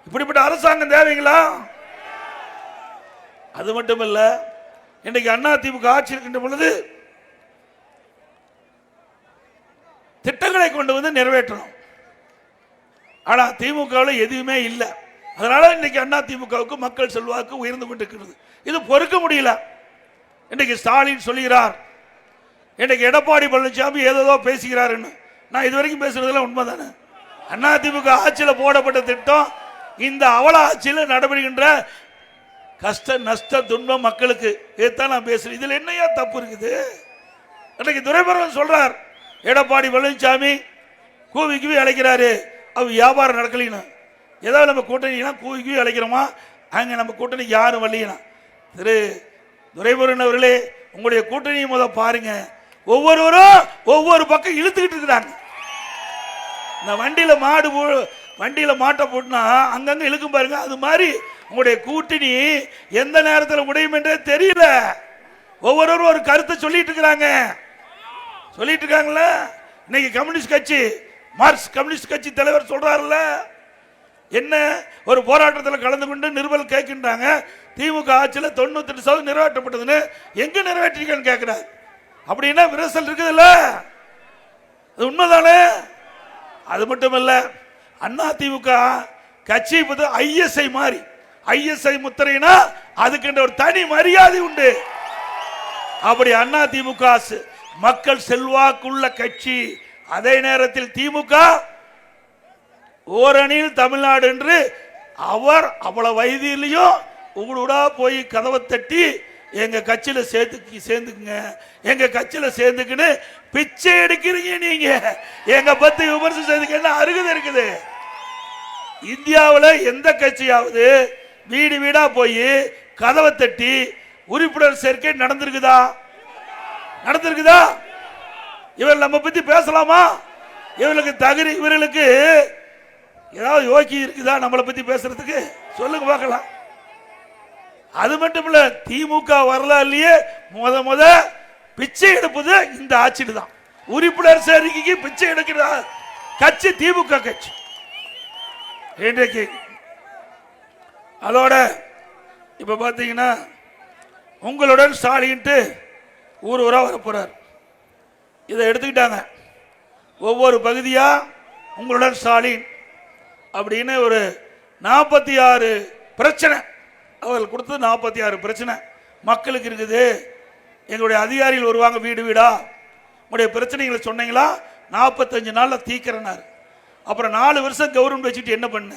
இப்படிப்பட்ட அரசாங்கம் தேவைங்களா? அது மட்டுமல்ல, இன்றைக்கு அதிமுக ஆட்சி இருக்கின்ற பொழுது திட்டங்களை கொண்டு வந்து நிறைவேற்றணும். ஆனா திமுகவில் எதுவுமே இல்லை. அதனால இன்னைக்கு அதிமுகவுக்கு மக்கள் செல்வாக்கு உயர்ந்து கொண்டிருக்கிறது. இது பொறுக்க முடியல. இன்றைக்கு ஸ்டாலின் சொல்லுகிறார், இன்றைக்கு எடப்பாடி பழனிசாமி ஏதோ பேசுகிறார். நான் இதுவரைக்கும் பேசுறதுல உண்மைதானே? அதிமுக ஆட்சியில் போடப்பட்ட திட்டம் இந்த அவல ஆட்சியில் நடைபெறுகின்ற கஷ்ட நஷ்ட துன்பம் மக்களுக்கு இதுதான் நான் பேசுறேன். இதுல என்னையா தப்பு இருக்குது? இன்னைக்கு துரைமுருகன் சொல்றார், எடப்பாடி பழனிசாமி கூவி கூவி அழைக்கிறாரு, அவ வியாபாரம் நடக்கலினா ஏதாவது நம்ம கூட்டணினா கூவி கூவி அழைக்கிறோமா? அங்க நம்ம கூட்டணிக்கு யாரும் வரலீனா? திரு துரைமுருகன் அவர்களே, உங்களுடைய கூட்டணியை முதல் பாருங்க. ஒவ்வொருவரும் ஒவ்வொரு பக்கம் இழுத்துக்கிட்டு இருக்கிறாங்க. இந்த வண்டியில மாட்டை போட்டுனா அங்கங்க இழுக்கும் பாருங்க. அது மாதிரி உங்களுடைய கூட்டணி எந்த நேரத்தில் உடையும் என்றே தெரியல. ஒவ்வொருவரும் ஒரு கருத்தை சொல்லிட்டு இருக்காங்கல்ல. இன்னைக்கு கம்யூனிஸ்ட் கட்சி, மார்க்சிஸ்ட் கம்யூனிஸ்ட் கட்சி தலைவர் சொல்றாருல்ல, என்ன ஒரு போராட்டத்தில் கலந்து கொண்டு நிறுவல் கேட்கின்றாங்க, திமுக ஆட்சியில் 98% நிறைவேற்றப்பட்டதுன்னு. எங்க நிறைவேற்றீங்கன்னு கேட்கிறார். அப்படின்னா விரசல் இருக்குதுல்ல, அது உண்மைதானே? அது மட்டுமல்ல, அதிமுக கட்சி ஐஎஸ்ஐ மாதிரி, ஐஎஸ்ஐ முத்திரைனா அதுக்கு ஒரு தனி மரியாதை உண்டு. அப்படி அதிமுக மக்கள் செல்வாக்குள்ள கட்சி. அதே நேரத்தில் திமுக ஓரணியில் தமிழ்நாடு என்று அவர் அவ்வளவு வயதிலையும் உங்களோட போய் கதவை தட்டி எங்க கட்சியில சேர்ந்துக்குங்க, எங்க கட்சியில சேர்ந்துக்குன்னு பிச்சை எடுக்கிறீங்க. நீங்க எங்க பத்தி விமர்சனம் செய்துக்கு என்ன அருகதை இருக்குது? இந்தியாவில் எந்த கட்சியாவது வீடு வீடா போய் கதவை தட்டி உறுப்பினர் சேர்க்கை நடந்திருக்குதா? இவர் நம்ம பத்தி பேசலாமா? இவர்களுக்கு தகுதி, இவர்களுக்கு ஏதாவது யோகி இருக்குதா நம்மளை பத்தி பேசுறதுக்கு? சொல்லுங்க பார்க்கலாம். அது மட்டும் இல்ல, திமுக வரலாறுலயே முத பிச்சை எடுப்பது இந்த ஆட்சியில் தான். உறுப்பினர் சேர்க்கைக்கு பிச்சை எடுக்கிற கட்சி திமுக கட்சி. இன்றைக்கு அதோட இப்ப பாத்தீங்கன்னா உங்களுடன் ஸ்டாலின் ஊர் ஊரா வர போறார். இதை எடுத்துக்கிட்டாங்க. ஒவ்வொரு பகுதியா உங்களுடன் ஸ்டாலின் அப்படின்னு ஒரு 46 பிரச்சனை அவர்கள் கொடுத்தது. 46 பிரச்சனை மக்களுக்கு இருக்குது. எங்களுடைய அதிகாரிகள் வருவாங்க வீடு வீடா, உங்களுடைய பிரச்சனைகளை சொன்னீங்களா 45 நாள்ல தீக்கிறனார். அப்புறம் 4 வருஷம் கவர்மெண்ட் வச்சுட்டு என்ன பண்ண?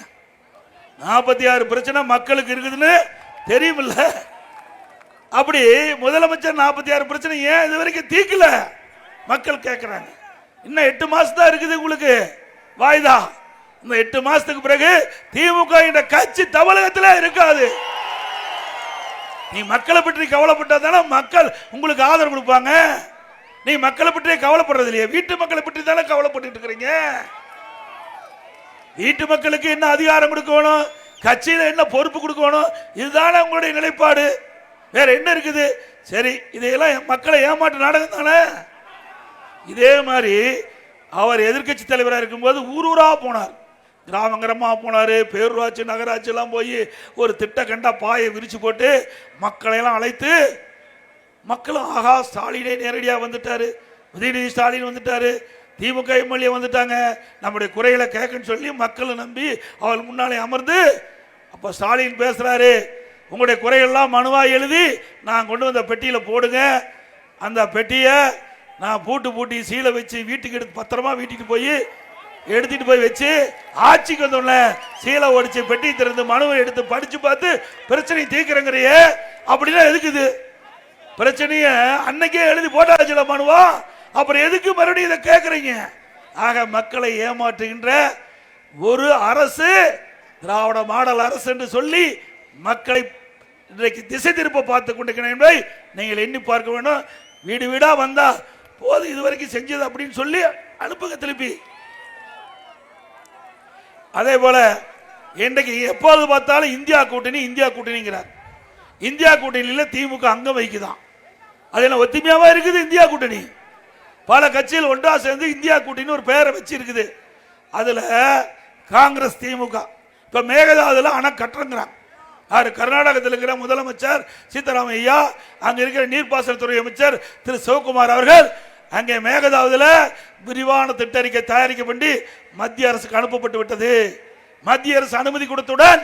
46 பிரச்சனை மக்களுக்கு இருக்குதுன்னு தெரியுமில்ல. அப்படி முதலமைச்சர் 46 பிரச்சனை ஏன் இது வரைக்கும் தீக்கல? மக்கள் கேட்கிறாங்க. இன்னும் 8 மாசம் தான் இருக்குது உங்களுக்கு வாய்தா. இந்த 8 மாசத்துக்கு பிறகு திமுக என்ற கட்சி தமிழகத்தில் இருக்காது. நீ மக்களை பற்றி கவலைப்பட்டா தானே மக்கள் உங்களுக்கு ஆதரவு கொடுப்பாங்க. நீ மக்களை பற்றி கவலைப்படுறது இல்லையா? வீட்டு மக்களை பற்றி தானே கவலைப்பட்டு இருக்கிறீங்க. வீட்டு மக்களுக்கு என்ன அதிகாரம் கொடுக்கணும், கட்சியில என்ன பொறுப்பு கொடுக்கணும், இதுதானே உங்களுடைய நிலைப்பாடு. வேற என்ன இருக்குது? சரி, இதையெல்லாம் மக்களை ஏமாற்ற நாடகம் தானே. இதே மாதிரி அவர் எதிர்கட்சி தலைவராக இருக்கும்போது ஊர் ஊரா போனார், கிராம போனாரு, பேரூராட்சி நகராட்சி எல்லாம் போய் ஒரு திட்ட கண்டா பாயை விரிச்சு போட்டு மக்களை எல்லாம் அழைத்து, மக்களும் ஆகா ஸ்டாலினே நேரடியாக வந்துட்டாரு, உதயநிதி ஸ்டாலின் வந்துட்டாரு, திமுக எம்எல்ஏ வந்துட்டாங்க, நம்முடைய குறைகளை கேட்கன்னு சொல்லி மக்களை நம்பி அவள் முன்னாலே அமர்ந்து அப்ப ஸ்டாலின் பேசுறாரு, உங்களுடைய குறைகள்லாம் மனுவா எழுதி நான் கொண்டு வந்த பெட்டியில போடுங்க, அந்த பெட்டியை நான் பூட்டி சீலை வச்சு வீட்டுக்கு எடுத்து பத்திரமா வீட்டுக்கு போய் எடுத்துட்டு போய் வச்சு ஆட்சிக்கு வந்தோம்ல சீலை ஒடிச்சு பெட்டி திறந்து மனுவை எடுத்து படிச்சு பார்த்து பிரச்சனை தீர்க்கிறங்கிறையே. அப்படின்னா எதுக்குது பிரச்சனைய அன்னைக்கே எழுதி போட்டாச்சுல மனுவா, அப்புறம் எதுக்கு மறுபடியும் இதை கேட்கறீங்க? ஆக மக்களை ஏமாற்றுகின்ற ஒரு அரசு திராவிட மாடல் அரசு என்று சொல்லி மக்களை இன்றைக்கு திசை திருப்ப பார்த்து கொண்டிருக்கிறேன் என்பதை நீங்கள் எண்ணி பார்க்க வேண்டும். வீடு வீடா வந்தா போது இதுவரைக்கும் செஞ்சது அப்படின்னு சொல்லி அனுப்புங்க திருப்பி. அதே போல இன்றைக்கு எப்போது பார்த்தாலும் இந்தியா கூட்டணிங்கிறார். இந்தியா கூட்டணியில் திமுக அங்கம் வைக்குதான். அது என்ன ஒத்துமையாவா இருக்குது? இந்தியா கூட்டணி பல கட்சிகள் ஒன்றா சேர்ந்து இந்தியா கூட்டணி ஒரு பெயரை வச்சு இருக்குது. அதுல காங்கிரஸ் திமுக இப்ப மேகதாதுல அணை கட்டுறாங்க. யாரு? கர்நாடகத்தில் இருக்கிற முதலமைச்சர் சீதாராமையா, அங்க இருக்கிற நீர்ப்பாசனத்துறை அமைச்சர் திரு சிவகுமார் அவர்கள் அங்கே மேகதாதுல விரிவான திட்டறிக்கை தயாரிக்கப்பட்டு மத்திய அரசுக்கு அனுப்பப்பட்டு விட்டது. மத்திய அரசு அனுமதி கொடுத்தவுடன்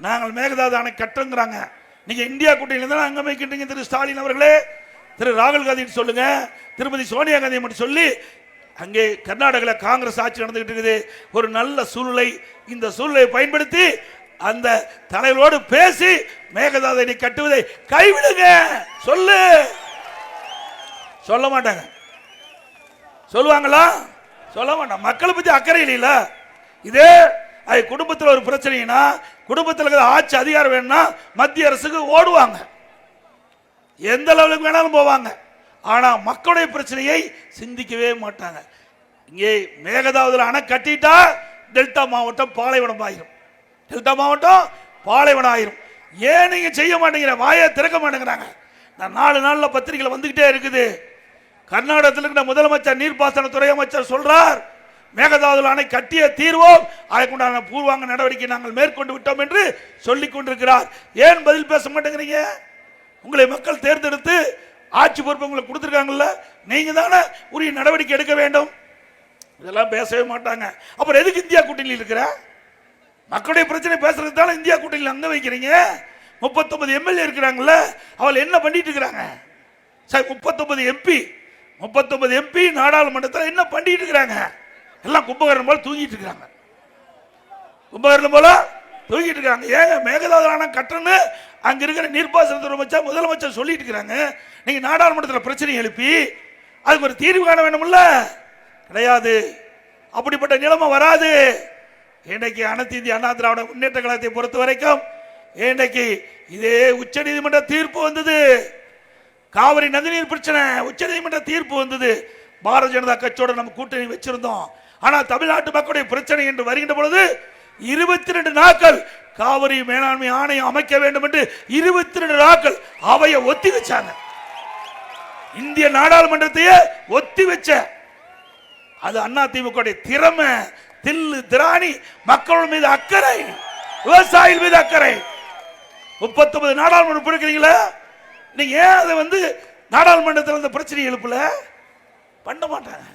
நாங்கள் மேகதாது அணை கட்டுங்கிறாங்க. நீங்க இந்தியா கூட்டணியில தான் அங்க வைக்கின்றீங்க. திரு ஸ்டாலின் அவர்களே, திரு ராகுல் காந்தி சொல்லுங்க, திருமதி சோனியா காந்தி மட்டும் சொல்லி அங்கே கர்நாடகாவில் காங்கிரஸ் ஆட்சி நடந்துகிட்டு இருக்குது. ஒரு நல்ல சூழ்நிலை, இந்த சூழ்நிலையை பயன்படுத்தி அந்த தலைவரோடு பேசி மேகதாதை கட்டுவதை கைவிடுங்க. சொல்லு. சொல்ல மாட்டாங்க. சொல்லுவாங்களா? சொல்ல மாட்டாங்க. மக்களை பத்தி அக்கறை இல்ல. இதே குடும்பத்தில் ஒரு பிரச்சனைனா, குடும்பத்தில் ஆட்சி அதிகாரம் வேணும்னா மத்திய அரசுக்கு ஓடுவாங்க, எந்த லெவலுக்கு வேணாலும் போவாங்க. ஆனா மக்களுடைய பிரச்சனையை சிந்திக்கவே மாட்டாங்க. இங்கே மேகதாதுல அணை கட்டிட்டா டெல்டா மாவட்டம் பாலைவனம் ஆயிரும். டெல்டா மாவட்டம் பாலைவனம் ஆயிரும். ஏன் நீங்க செய்ய மாட்டேங்கிற? வாயை திறக்க மாட்டேங்கிறாங்க. நான் 4 நாள்ல பத்திரிகையில் வந்துகிட்டே இருக்குது. கர்நாடகத்தில் இருக்கிற முதலமைச்சர் நீர்ப்பாசனத்துறை அமைச்சர் சொல்றார், மேகதாதுல அணை கட்டிய தீர்வோம், அதற்குண்டான பூர்வாங்க நடவடிக்கை நாங்கள் மேற்கொண்டு விட்டோம் என்று சொல்லிக் கொண்டிருக்கிறார். ஏன் பதில் பேச மாட்டேங்கிறீங்க? உங்களை மக்கள் தேர்ந்தெடுத்து ஆட்சி பொறுப்பு உங்களுக்கு கொடுத்துருக்காங்கல்ல, நீங்க தானே உரிய நடவடிக்கை எடுக்க வேண்டும். இதெல்லாம் பேசவே மாட்டாங்க. அப்புறம் எதுக்கு இந்தியா கூட்டணியில் இருக்கிற? மக்களுடைய பிரச்சனை பேசுறதுக்கு தானே இந்தியா கூட்டணியில் அங்க வைக்கிறீங்க. 39 எம்எல்ஏ இருக்கிறாங்கல்ல, அவள் என்ன பண்ணிட்டு இருக்கிறாங்க? 39 எம்பி நாடாளுமன்றத்தில் என்ன பண்ணிட்டு இருக்கிறாங்க? எல்லாம் கும்பகரணம் போல தூங்கிட்டு இருக்கிறாங்க. கும்பகரணம் போல தூங்கிட்டு இருக்காங்க. ஏங்க மேகதாது அணை கட்டணு அங்க இருக்கிற நீர்ப்பாசனத்துறை அமைச்சர் முதலமைச்சர் சொல்லிட்டு இருக்கிறாங்க. நீங்க நாடாளுமன்றத்தில் பிரச்சனை எழுப்பி அதுக்கு ஒரு தீர்வு காண வேண்டும்ல? கிடையாது. அப்படிப்பட்ட நிலைமை வராது. இன்றைக்கு அனைத்து இந்திய அண்ணா திராவிட முன்னேற்ற கழகத்தை பொறுத்த வரைக்கும் இன்றைக்கு இதே உச்ச நீதிமன்ற தீர்ப்பு வந்தது. காவிரி நதிநீர் பிரச்சனை உச்ச நீதிமன்ற தீர்ப்பு வந்தது. பாரதிய ஜனதா கட்சியோட நம்ம கூட்டணி வச்சிருந்தோம். ஆனா தமிழ்நாட்டு மக்களுடைய பிரச்சனை என்று வருகின்ற பொழுது 22 நாட்கள் காவிரி மேலாண்மை ஆணையம் அமைக்க வேண்டும் என்று 22 நாட்கள் அவையை ஒத்தி வச்சாங்க. இந்திய நாடாளுமன்றத்தையே ஒத்தி வச்ச அது அண்ணா திமுக திறமை, தில்லு திராணி, மக்கள் மீது அக்கறை, விவசாயிகள் மீது அக்கறை. 39 நாடாளுமன்றம் இருக்கிறீங்களா? நீங்க ஏன் அதை நாடாளுமன்றத்தில் அந்த பிரச்சனை எழுப்பல? பண்ண மாட்டாங்க.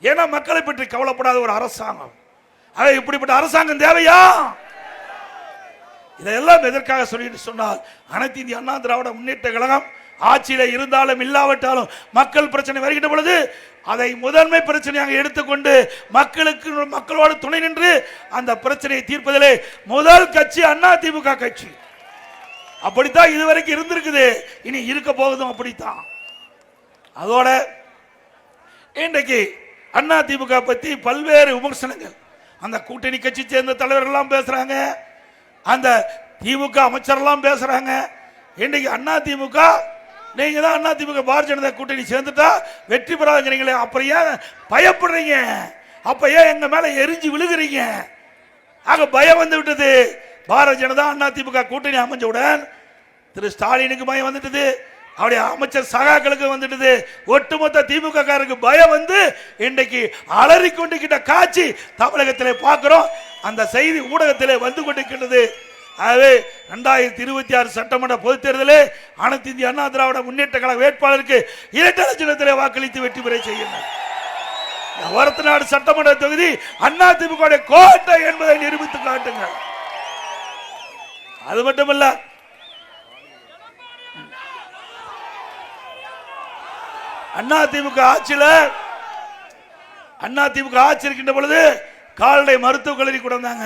ஏன்னா மக்களை பற்றி கவலைப்படாத ஒரு அரசாங்கம். இப்படிப்பட்ட அரசாங்கம் தேவையா? இதெல்லாம் எதற்காக சொல்லிட்டு சொன்னால், அனைத்து இந்திய அண்ணா திராவிட முன்னேற்ற கழகம் ஆட்சியில இருந்தாலும் இல்லாவிட்டாலும் மக்கள் பிரச்சனை வருகின்ற பொழுது அதை முதன்மை பிரச்சனையாக எடுத்துக்கொண்டு மக்களோடு துணை நின்று அந்த பிரச்சனையை தீர்ப்பதிலே முதல் கட்சி அண்ணா திமுக கட்சி. அப்படித்தான் இதுவரைக்கும் இருந்திருக்குது, இனி இருக்க போகுதும் அப்படித்தான். அதோட இன்றைக்கு அண்ணா திமுக பத்தி பல்வேறு விமர்சனங்கள் அந்த கூட்டணி கட்சி சேர்ந்த தலைவர்கள் பேசுறாங்க, அந்த திமுக அமைச்சர்லாம் பேசுறாங்க. இன்றைக்கு அண்ணா திமுக, நீங்க தான் அண்ணா திமுக பாரதிய ஜனதா கூட்டணி சேர்ந்துட்டா வெற்றி பெறாதீங்களே, அப்புறம் ஏன் பயப்படுறீங்க? அப்ப ஏன் எங்க மேல எரிஞ்சு விழுகிறீங்க? ஆக பயம் வந்து விட்டது. பாரதிய ஜனதா அண்ணா திமுக கூட்டணி அமைஞ்சவுடன் திரு ஸ்டாலினுக்கு பயம் வந்துட்டது, அவருடைய அமைச்சர் சகாக்களுக்கு வந்துட்டது, ஒட்டுமொத்த திமுக காரருக்கு பயம் வந்து இன்றைக்கு அலறி கொண்டிருக்கின்ற காட்சி தமிழகத்திலே பார்க்கிறோம். அந்த செய்தி ஊடகத்திலே வந்து கொண்டிருக்கின்றது. ஆகவே 2026 சட்டமன்ற பொதுத் தேர்தலில் அனைத்து இந்திய அண்ணா திராவிட முன்னேற்ற கழக வேட்பாளருக்கு இரட்டை சின்னத்திலே வாக்களித்து வெற்றி பெற செய்யுங்கள். வரத்தநாடு சட்டமன்ற தொகுதி அண்ணா திமுக கோட்டை என்பதை நிரூபித்து காட்டுங்கள். அது மட்டுமல்ல, அண்ணா திமுக ஆட்சி இருக்கின்ற பொழுது கால்நடை மருத்துவக் கல்லூரி கொண்டு வந்தாங்க,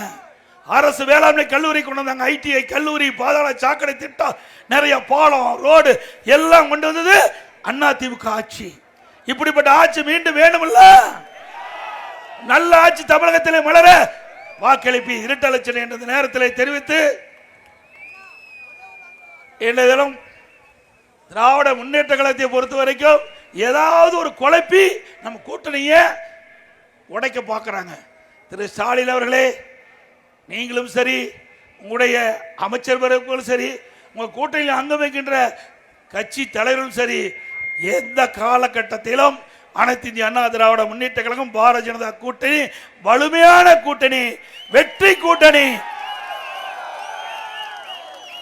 அரசு வேளாண்மை கல்லூரி கொண்டு வந்தாங்க, ஐடிஐ கல்லூரி, பாதாள சாக்கடை திட்டம், நிறைய பாலம், ரோடு எல்லாம் கொண்டு வந்தது அண்ணா திமுக ஆட்சி. இப்படிப்பட்ட ஆட்சி மீண்டும் வேண்டும்ல? நல்ல ஆட்சி தமிழகத்திலே மலர வாக்களிப்பி இருட்டலட்சணை என்ற நேரத்தில் தெரிவித்து இந்த தினம் திராவிட முன்னேற்ற கழகத்தை பொறுத்த வரைக்கும் ஏதாவது ஒரு குழப்பி நம்ம கூட்டணியை உடைக்க பார்க்குறாங்க. திரு ஸ்டாலின் அவர்களே, நீங்களும் சரி, உங்களுடைய அமைச்சர்களும் சரி, உங்கள் கூட்டணியில் அங்கம் வைக்கின்ற கட்சி தலைவர்களும் சரி, எந்த காலகட்டத்திலும் அனைத்து இந்திய அண்ணா திராவிட முன்னேற்ற கழகம் பாரதிய ஜனதா கூட்டணி வலிமையான கூட்டணி, வெற்றி கூட்டணி.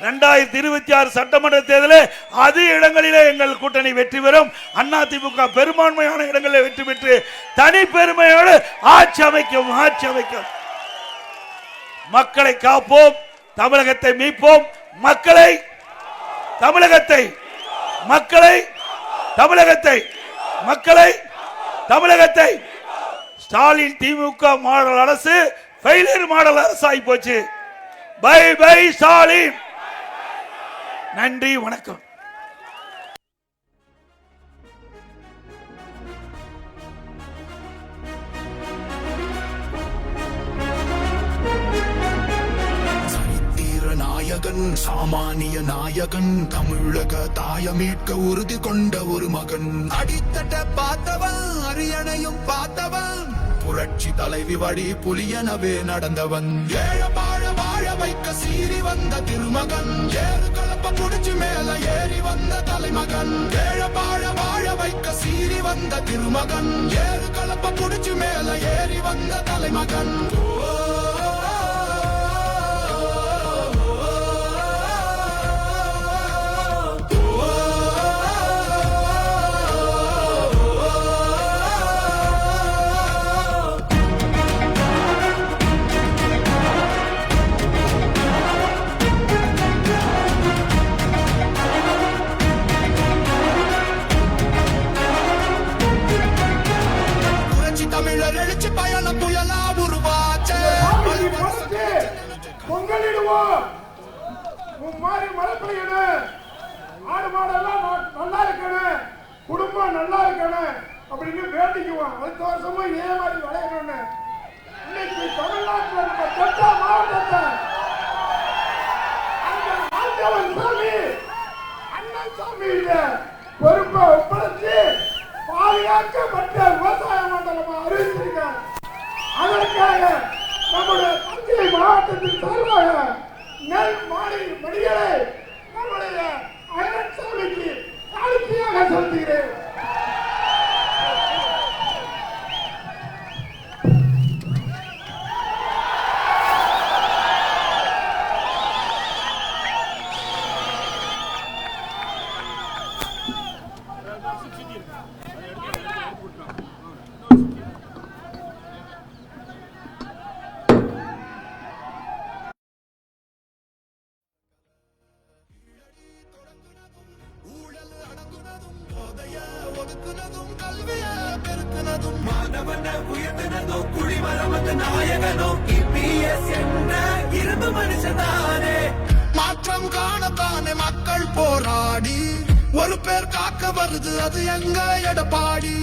2026 சட்டமன்ற தேர்தலில் அதிக இடங்களிலே எங்கள் கூட்டணி வெற்றி பெறும். அதிமுக பெரும்பான்மையான இடங்களில் வெற்றி பெற்று தனி பெருமையோடு ஆட்சி அமைக்கும். மக்களை காப்போம், தமிழகத்தை மீட்போம். தமிழகத்தை ஸ்டாலின் திமுக மாடல் அரசு ஃபெயிலியர் மாடல் அரசு ஆகி போச்சு. Bye bye Stalin. நன்றி, வணக்கம். நாயகன், சாமானிய நாயகன், தமிழக தாய மீட்க உறுதி கொண்ட ஒரு மகன். அடித்தட்ட பார்த்தவன், அரியணையும் பார்த்தவன், புரட்சி தலைவி வழி புலியனவே நடந்தவன். ஏழ வாழ வாழ வைக்க சீறி வந்த திருமகன், ஏறு கலப்ப புடிச்சு மேல ஏறி வந்த தலைமகன். ஏழ வாழ வாழ வைக்க சீறி வந்த திருமகன், ஏறு கலப்ப புடிச்சு மேல ஏறி வந்த தலைமகன். தமிழர் எழுச்சி பயணம் புயலா உருவாச்சே. பொங்கலிடுவோம், மாறி மழை பெய்யணும், ஆடு மாடெல்லாம் நல்லா இருக்கணும், குடும்பம் நல்லா இருக்கணும் அப்படின்னு வேண்டிக்குவோம். அடுத்த வருஷமும் இதே மாதிரி விளையணும்னு. இன்னைக்கு தமிழ்நாட்டில் இருக்க தெற்கா மாவட்டத்தை அண்ணன் சாமி பொறுப்பை ஒப்படைச்சு பாதுகாக்கப்பட்ட விவசாய மண்டலமா அறிவிச்சிருக்காங்க. அதற்காக நம்முடைய தஞ்சை மாவட்டத்தின் சார்பாக நெல் மணிகளை நம்முடைய அண்ணன் சாமிக்கு காணிக்கையாக செலுத்துகிறேன். மாணவன உயர்த்தினதும் குடிமரமது நாயகனும் இபிஎஸ் என்ற இரும்பு மனுஷனானே. மாற்றம் காணத்தானே மக்கள் போராடி ஒரு பேர் காக்க வருது, அது எங்க எடப்பாடி.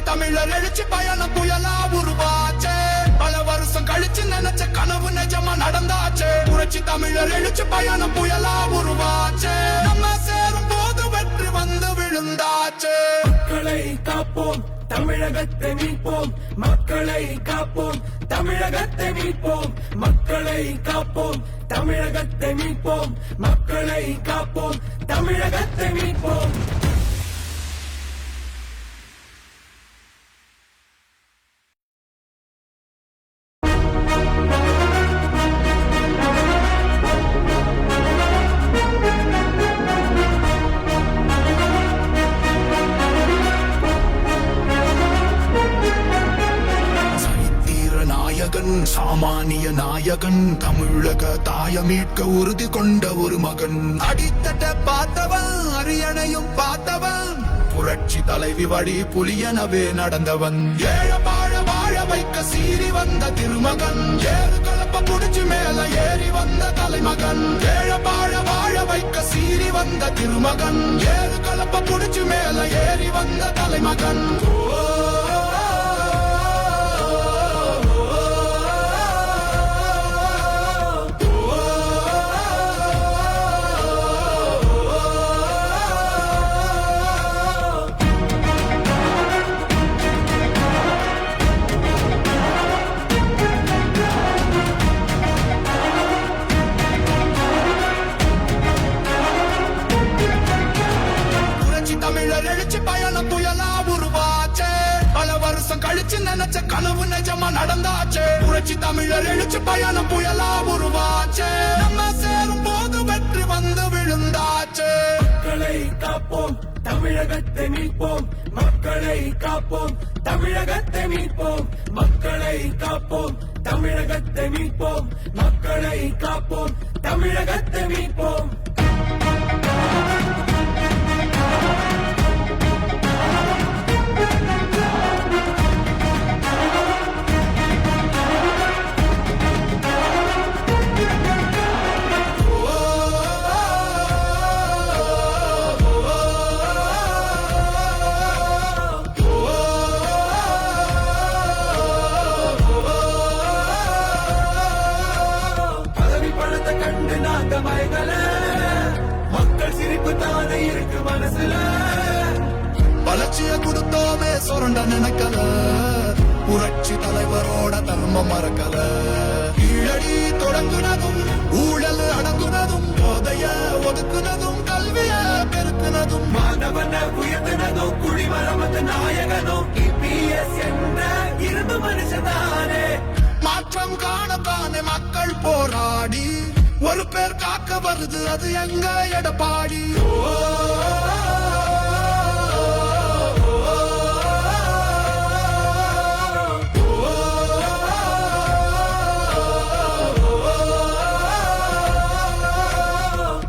தமிழர் எழுச்சி பயணம் புயலா உருவாச்சே. பல வருஷம் கழிச்சு நினைச்ச கனவு நிஜமா நடந்தாச்சே. புரட்சி தமிழர் எழுச்சி பயணம் புயலா உருவாச்சே. நம்ம சேரும் போது வெற்றி வந்து விழுந்தாச்சே. மக்களை காப்போம், தமிழகத்தை மீட்போம். மக்களை காப்போம், தமிழகத்தை மீட்போம். மக்களை காப்போம், தமிழகத்தை மீட்போம். மக்களை காப்போம், தமிழகத்தை மீட்போம். சாமானிய நாயகன், தமிழக தாய மீட்க உறுதி கொண்ட ஒரு மகன். அடித்தட்ட பார்த்தவன், அரியணையும் பார்த்தவன், புரட்சி தலைவி வழி புலியனவே நடந்தவன். ஏழ வாழ வாழ வைக்க சீறி வந்த திருமகன், ஏறு கலப்ப கலப்ப புடிச்சு மேல ஏறி வந்த தலைமகன் ஏழ வாழ வாழ வைக்க சீறி வந்த திருமகன் ஏறு கலப்ப புடிச்சு மேல ஏறி வந்த தலைமகன் தமிழர் எழுச்சி பயணம் புயலா உருவாச்சே பல வருஷம் கழிச்சு நினைச்ச கனவு நிஜமா நடந்தாச்சே புரட்சி தமிழர் எழுச்சி பயணம் புயலா உருவாச்சே நம்ம சேரும் போது வெற்றி வந்து விழுந்தாச்சே மக்களை காப்போம் தமிழகத்தை மீட்போம் மக்களை காப்போம் தமிழகத்தை மீட்போம் மக்களை காப்போம் தமிழகத்தை மீட்போம் மக்களை காப்போம் தமிழகத்தை மீட்போம் கண்டு நாங்க மயங்கல மக்கள் சிரிப்பு தானே இருக்கு மனசுல வளர்ச்சிய கொடுத்தோமே சுரண்ட நினைக்கல புரட்சி தலைவரோட தர்மம் மறக்கல கீழடி தொடங்குனதும் ஊழல் அடங்குனதும் போதைய ஒதுக்குனதும் கல்விய பெருக்குனதும் மாணவன உயர்த்தினதும் குடிமரமத்து நாயகனும் இபிஎஸ் என்ற இரும்பு மனுஷனானே மாற்றம் காணத்தானே மக்கள் போராடி ஒரு பேர் காக்க வருது அது எங்க எடப்பாடி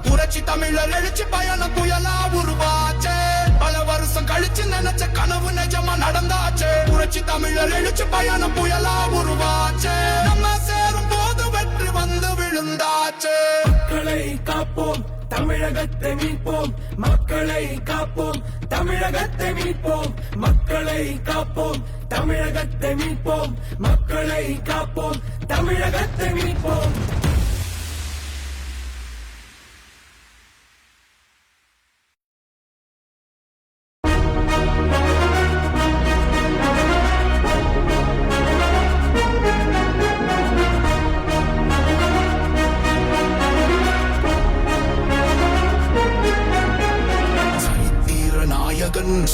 புரட்சி தமிழர் எழுச்சி பயணம் புயலா உருவாச்சே பல வருஷம் கழிச்சு நினைச்ச கனவு நிஜமா நடந்தாச்சே புரட்சி தமிழர் எழுச்சி பயணம் புயலா உருவாச்சே நம்ம சேரும் போது வெற்றி வந்து விழுந்தாச்சே மக்களை காப்போம் தமிழகத்தை மீட்போம் மக்களை காப்போம் தமிழகத்தை மீட்போம் மக்களை காப்போம் தமிழகத்தை மீட்போம் மக்களை காப்போம் தமிழகத்தை மீட்போம்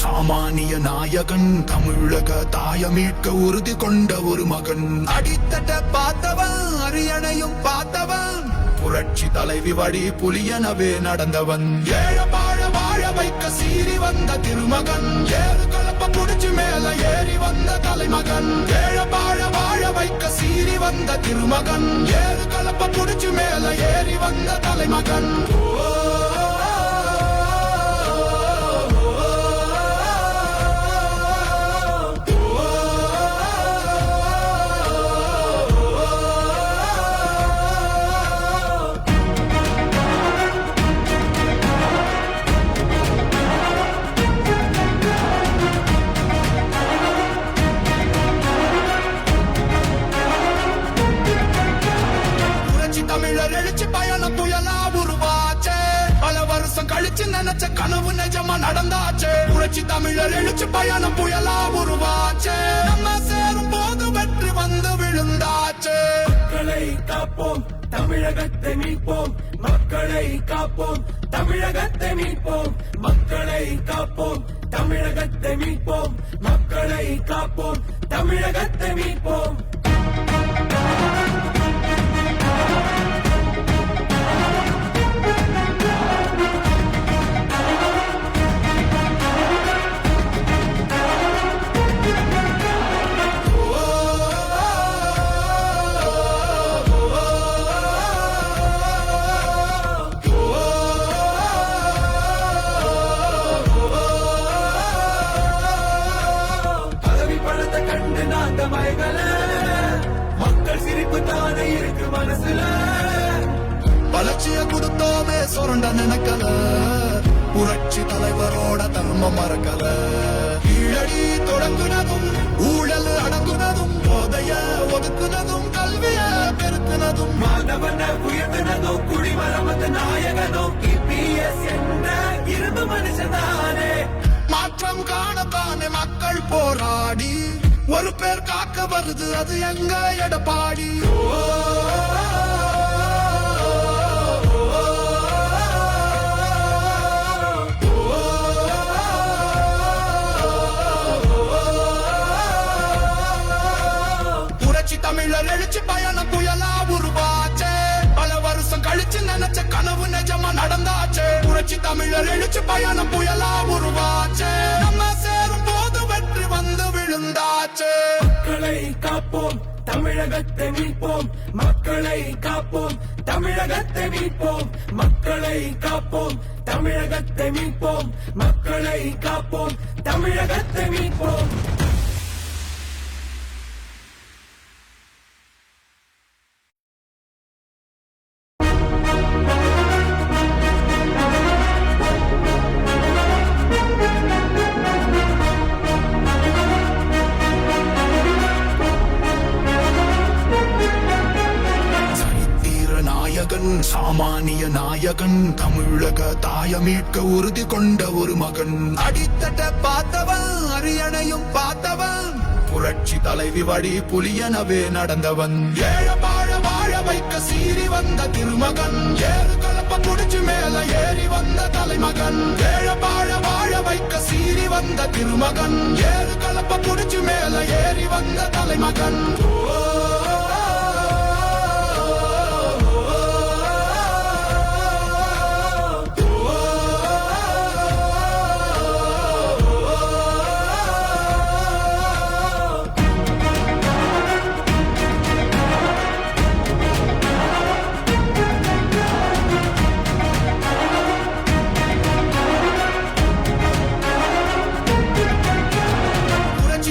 சாமானிய நாயகன் தமிழக தாய மீட்க உறுதி கொண்ட ஒரு மகன் அடித்தட்ட பார்த்தவன் அரியணையும் பார்த்தவன் புரட்சி தலைவி வழி புலியனவே நடந்தவன் ஏழ வாழ வாழ வைக்க சீறி வந்த திருமகன் ஏறு கலப்ப புடிச்சு மேல ஏறி வந்த தலைமகன் ஏழ வாழ வாழ வைக்க சீறி வந்த திருமகன் ஏறு கலப்ப புடிச்சு மேல ஏறி வந்த தலைமகன் தமிழர் எழுச்சி பயணம் புயலா உருவாச்சே பல வருஷம் கழிச்சு நினைச்ச கனவு நிஜமா நடந்தாச்சே புரட்சி தமிழர் எழுச்சி பயணம் புயலா உருவாச்சே நம்ம சேரும் போது வெற்றி வந்து விழுந்தாச்சே மக்களை காப்போம் தமிழகத்தை மீட்போம் மக்களை காப்போம் தமிழகத்தை மீட்போம் மக்களை காப்போம் தமிழகத்தை மீட்போம் மக்களை காப்போம் தமிழகத்தை மீட்போம் பதவி பணத்தை கண்டு நாங்க மயங்கல மக்கள் சிரிப்பு சிரிப்பு தானே இருக்கு மனசுல வளர்ச்சிய கொடுத்தோமே சுரண்ட நினைக்கல புரட்சி தலைவரோட தர்மம் மறக்கல கீழடி தொடங்குனதும் ஊழல் அடங்குனதும் போதைய ஒதுக்குனதும் கல்விய பெருக்குனதும் மாணவன உயர்த்தினதும் குடிமரமத்து நாயகனும் இபிஎஸ் என்ற இரும்பு மனுஷனானே மாற்றம் காணத்தானே மக்கள் போராடி ஒரு பேர் காக்க வருது அது எங்க எடப்பாடி புரட்சி தமிழர் எழுச்சி பயணம் புயலா உருவாச்சே பல வருஷம் கழிச்சு நினைச்ச கனவு நிஜமா நடந்தாச்சே புரட்சி தமிழர் எழுச்சி பயணம் புயலா உருவாச்சே நம்ம சேரும் போது வெற்றி வந்து விழுந்தாச்சே மக்களை காப்போம் தமிழகத்தை மீட்போம் மக்களை காப்போம் தமிழகத்தை மீட்போம் மக்களை காப்போம் தமிழகத்தை மீட்போம் மக்களை காப்போம் தமிழகத்தை மீட்போம் சாமானிய நாயகன் தமிழக தாய மீட்க உறுதி கொண்ட ஒரு மகன் அடித்தட்ட பார்த்தவன் அரியணையும் பார்த்தவன் புரட்சி தலைவி வழி புலியனவே நடந்தவன் ஏழ வாழ வாழ வைக்க சீறி வந்த திருமகன் ஏறு கலப்ப முடிச்சு மேல ஏறி வந்த தலைமகன் ஏழ வாழ வாழ வைக்க சீறி வந்த திருமகன் ஏறு கலப்ப முடிச்சு மேல ஏறி வந்த தலைமகன்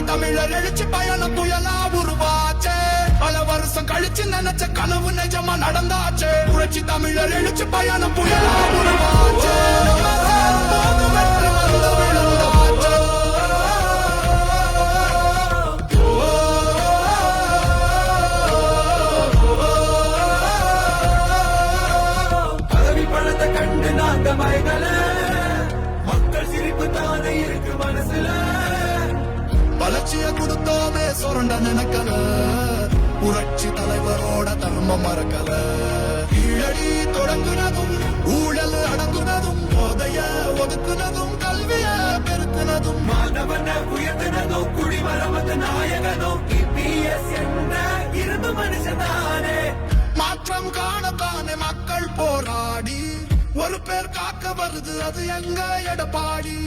தமிழர் எழுச்சி பயணம் புயலா உருவாச்சே பல வருஷம் கழிச்சு நினைச்ச கனவு நிஜமா நடந்தாச்சே புரட்சி தமிழர் எழுச்சி பயணம் புயலா உருவாச்சே போது வெற்றி வந்து விழுந்தாச்சே பதவி பணத்தை கண்டு நாங்க மயங்கல மக்கள் சிரிப்பு தானே இருக்கு மனசுல வளர்ச்சிய கொடுத்தோமே சுரண்ட நினைக்கல புரட்சி தலைவரோட தர்மம் மறக்கல கீழடி தொடங்குனதும் ஊழல் அடங்குனதும் போதைய ஒதுக்குனதும் கல்விய பெருக்குனதும் மாணவன உயர்த்தினதும் குடிமரமத்து நாயகனும் இபிஎஸ் என்ற இரும்பு மனுஷனானே மாற்றம் காணத்தானே மக்கள் போராடி ஒரு பேர் காக்க வருது அது எங்க எடப்பாடி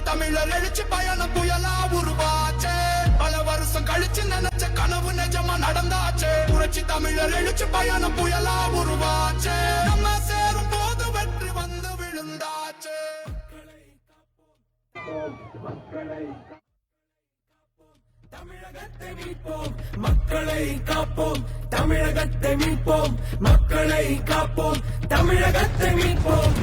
தமிழர் எழுச்சி பயணம் புயலா உருவாச்சே பல வருஷம் கழிச்சு நினைச்ச கனவு நிஜமா நடந்தாச்சே புரட்சி தமிழர் எழுச்சி பயணம் புயலா உருவாச்சே நம்ம சேரும் போது வெற்றி வந்து விழுந்தாச்சே தமிழகத்தை மீட்போம் மக்களை காப்போம் தமிழகத்தை மீட்போம் மக்களை காப்போம் தமிழகத்தை மீட்போம்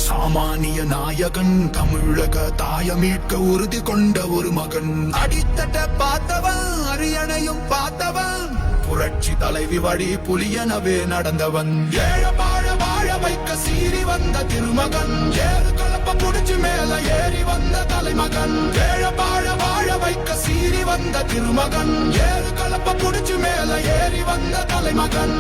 சாமானிய நாயகன் தமிழக தாய மீட்க உறுதி கொண்ட ஒரு மகன் அடித்தட்ட பார்த்தவன் அரியணையும் பார்த்தவன் புரட்சி தலைவி வழி புலியனவே நடந்தவன் ஏழ வாழ வாழ வைக்க சீறி வந்த திருமகன் ஏறு கலப்ப முடிச்சு மேல ஏறி வந்த தலைமகன் ஏழ வாழ வாழ வைக்க சீறி வந்த திருமகன் ஏறு கலப்ப முடிச்சு மேல ஏறி வந்த தலைமகன்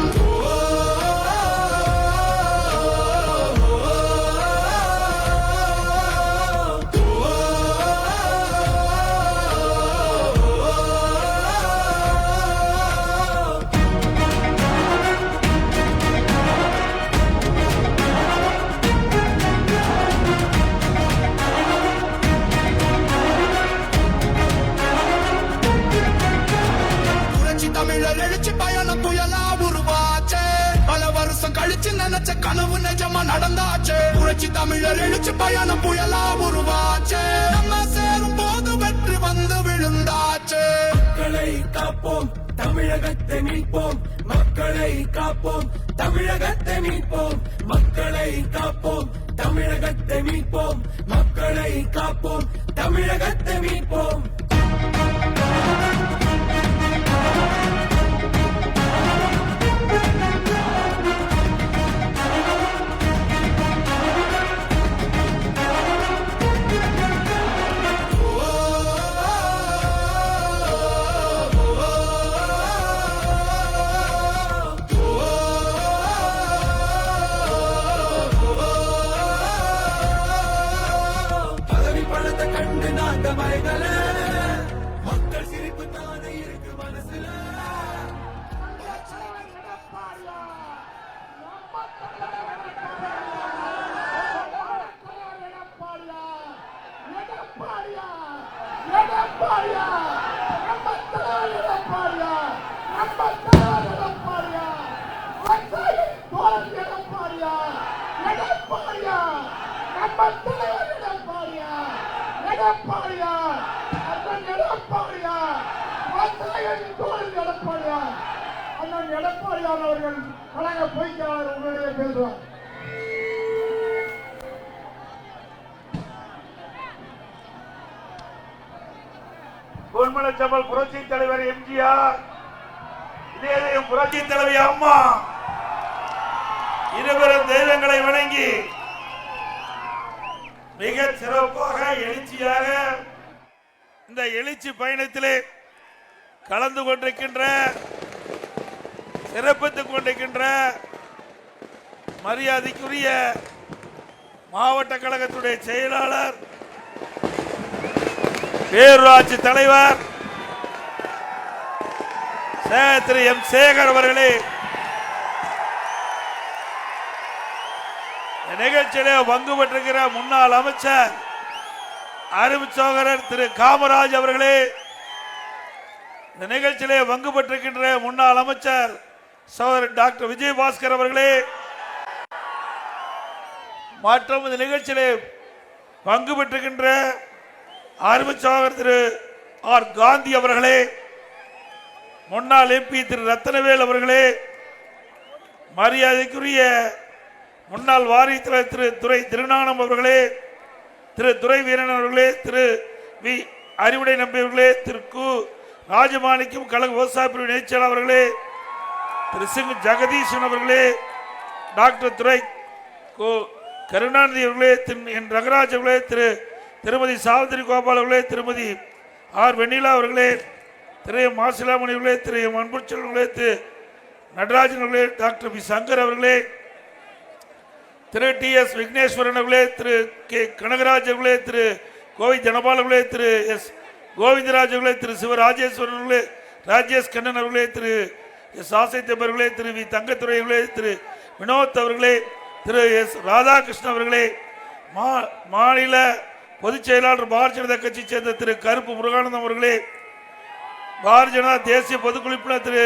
புரட்சி தமிழர் எழுச்சி பயணம் புயலா உருவாச்சே நம்ம சேரும் போது வெற்றி வந்து விழுந்தாச்சே மக்களை காப்போம் தமிழகத்தை மீட்போம் மக்களை காப்போம் தமிழகத்தை மீட்போம் மக்களை காப்போம் தமிழகத்தை மீட்போம் மக்களை காப்போம் தமிழகத்தை மீட்போம் கண்டு நாங்க மறைகள மக்கள் சிரிப்பு தானே இருக்கு மனசுல எடப்பாடியார் அவர்கள் கழக பொய்க்காளர் உங்களுடைய பேசுவார். பொன்மனச்சம்பல் புரட்சி தலைவர் எம்ஜிஆர், இதயம் புரட்சி தலைவி அம்மா இருவரும் தெய்வங்களை வணங்கி மிக சிறப்பாக எழுச்சியாக இந்த எழுச்சி பயணத்திலே கலந்து கொண்டிருக்கின்ற சிறப்பித்துக் கொண்டிருக்கின்ற மரியாதைக்குரிய மாவட்ட கழகத்துடைய செயலாளர் பேரூராட்சி தலைவர் திரு எம் சேகர் அவர்களே, நிகழ்ச்சியிலே பங்கு பெற்றிருக்கிற முன்னாள் அமைச்சர் அருமை சகோதரர் திரு காமராஜ் அவர்களே, இந்த நிகழ்ச்சியிலே பங்கு பெற்றிருக்கின்ற முன்னாள் அமைச்சர் சகோதரர் டாக்டர் விஜயபாஸ்கர் அவர்களே, மற்றும் இந்த நிகழ்ச்சியிலே பங்கு பெற்றிருக்கின்ற அருமை சகோதரர் திரு ஆர் காந்தி அவர்களே, முன்னாள் எம்பி திரு ரத்தனவேல் அவர்களே, மரியாதைக்குரிய முன்னாள் வாரிய தலைவர் திரு துரை திருஞானம் அவர்களே, திரு துரை வீரன் அவர்களே, திரு வி அறிவுடை நம்பி அவர்களே, திரு கு ராஜமாணிக்கம் கழக விவசாய பிரிவு இணைச்செயலாளர் அவர்களே, திரு சிங் ஜெகதீசன் அவர்களே, டாக்டர் துரை கருணாநிதி அவர்களே, திரு என் ரங்கராஜ் அவர்களே, திருமதி சாவித்திரி கோபால் அவர்களே, திருமதி ஆர் வெண்ணிலா அவர்களே, திரு எம் மாசிலாமணி அவர்களே, திரு எம் அன்புச்செல்வன் அவர்களே, திரு நடராஜன் அவர்களே, டாக்டர் பி சங்கர் அவர்களே, திரு டி எஸ் விக்னேஸ்வரன் அவர்களே, திரு கே கனகராஜ் அவர்களே, திரு கோவை ஜனபால் அவர்களே, திரு எஸ் கோவிந்தராஜ் அவர்களே, திரு சிவராஜேஸ்வரன் அவர்களே, ராஜேஷ் கண்ணன் அவர்களே, திரு எஸ் ஆசைத்தம் அவர்களே, திரு வி தங்கத்துறை அவர்களே, திரு வினோத் அவர்களே, திரு எஸ் ராதாகிருஷ்ணன் அவர்களே, மாநில பொதுச் செயலாளர் பாரதிய ஜனதா கட்சியை சேர்ந்த திரு கருப்பு முருகானந்தம் அவர்களே, பாரதிய ஜனதா தேசிய பொதுக்குழுப்பினர் திரு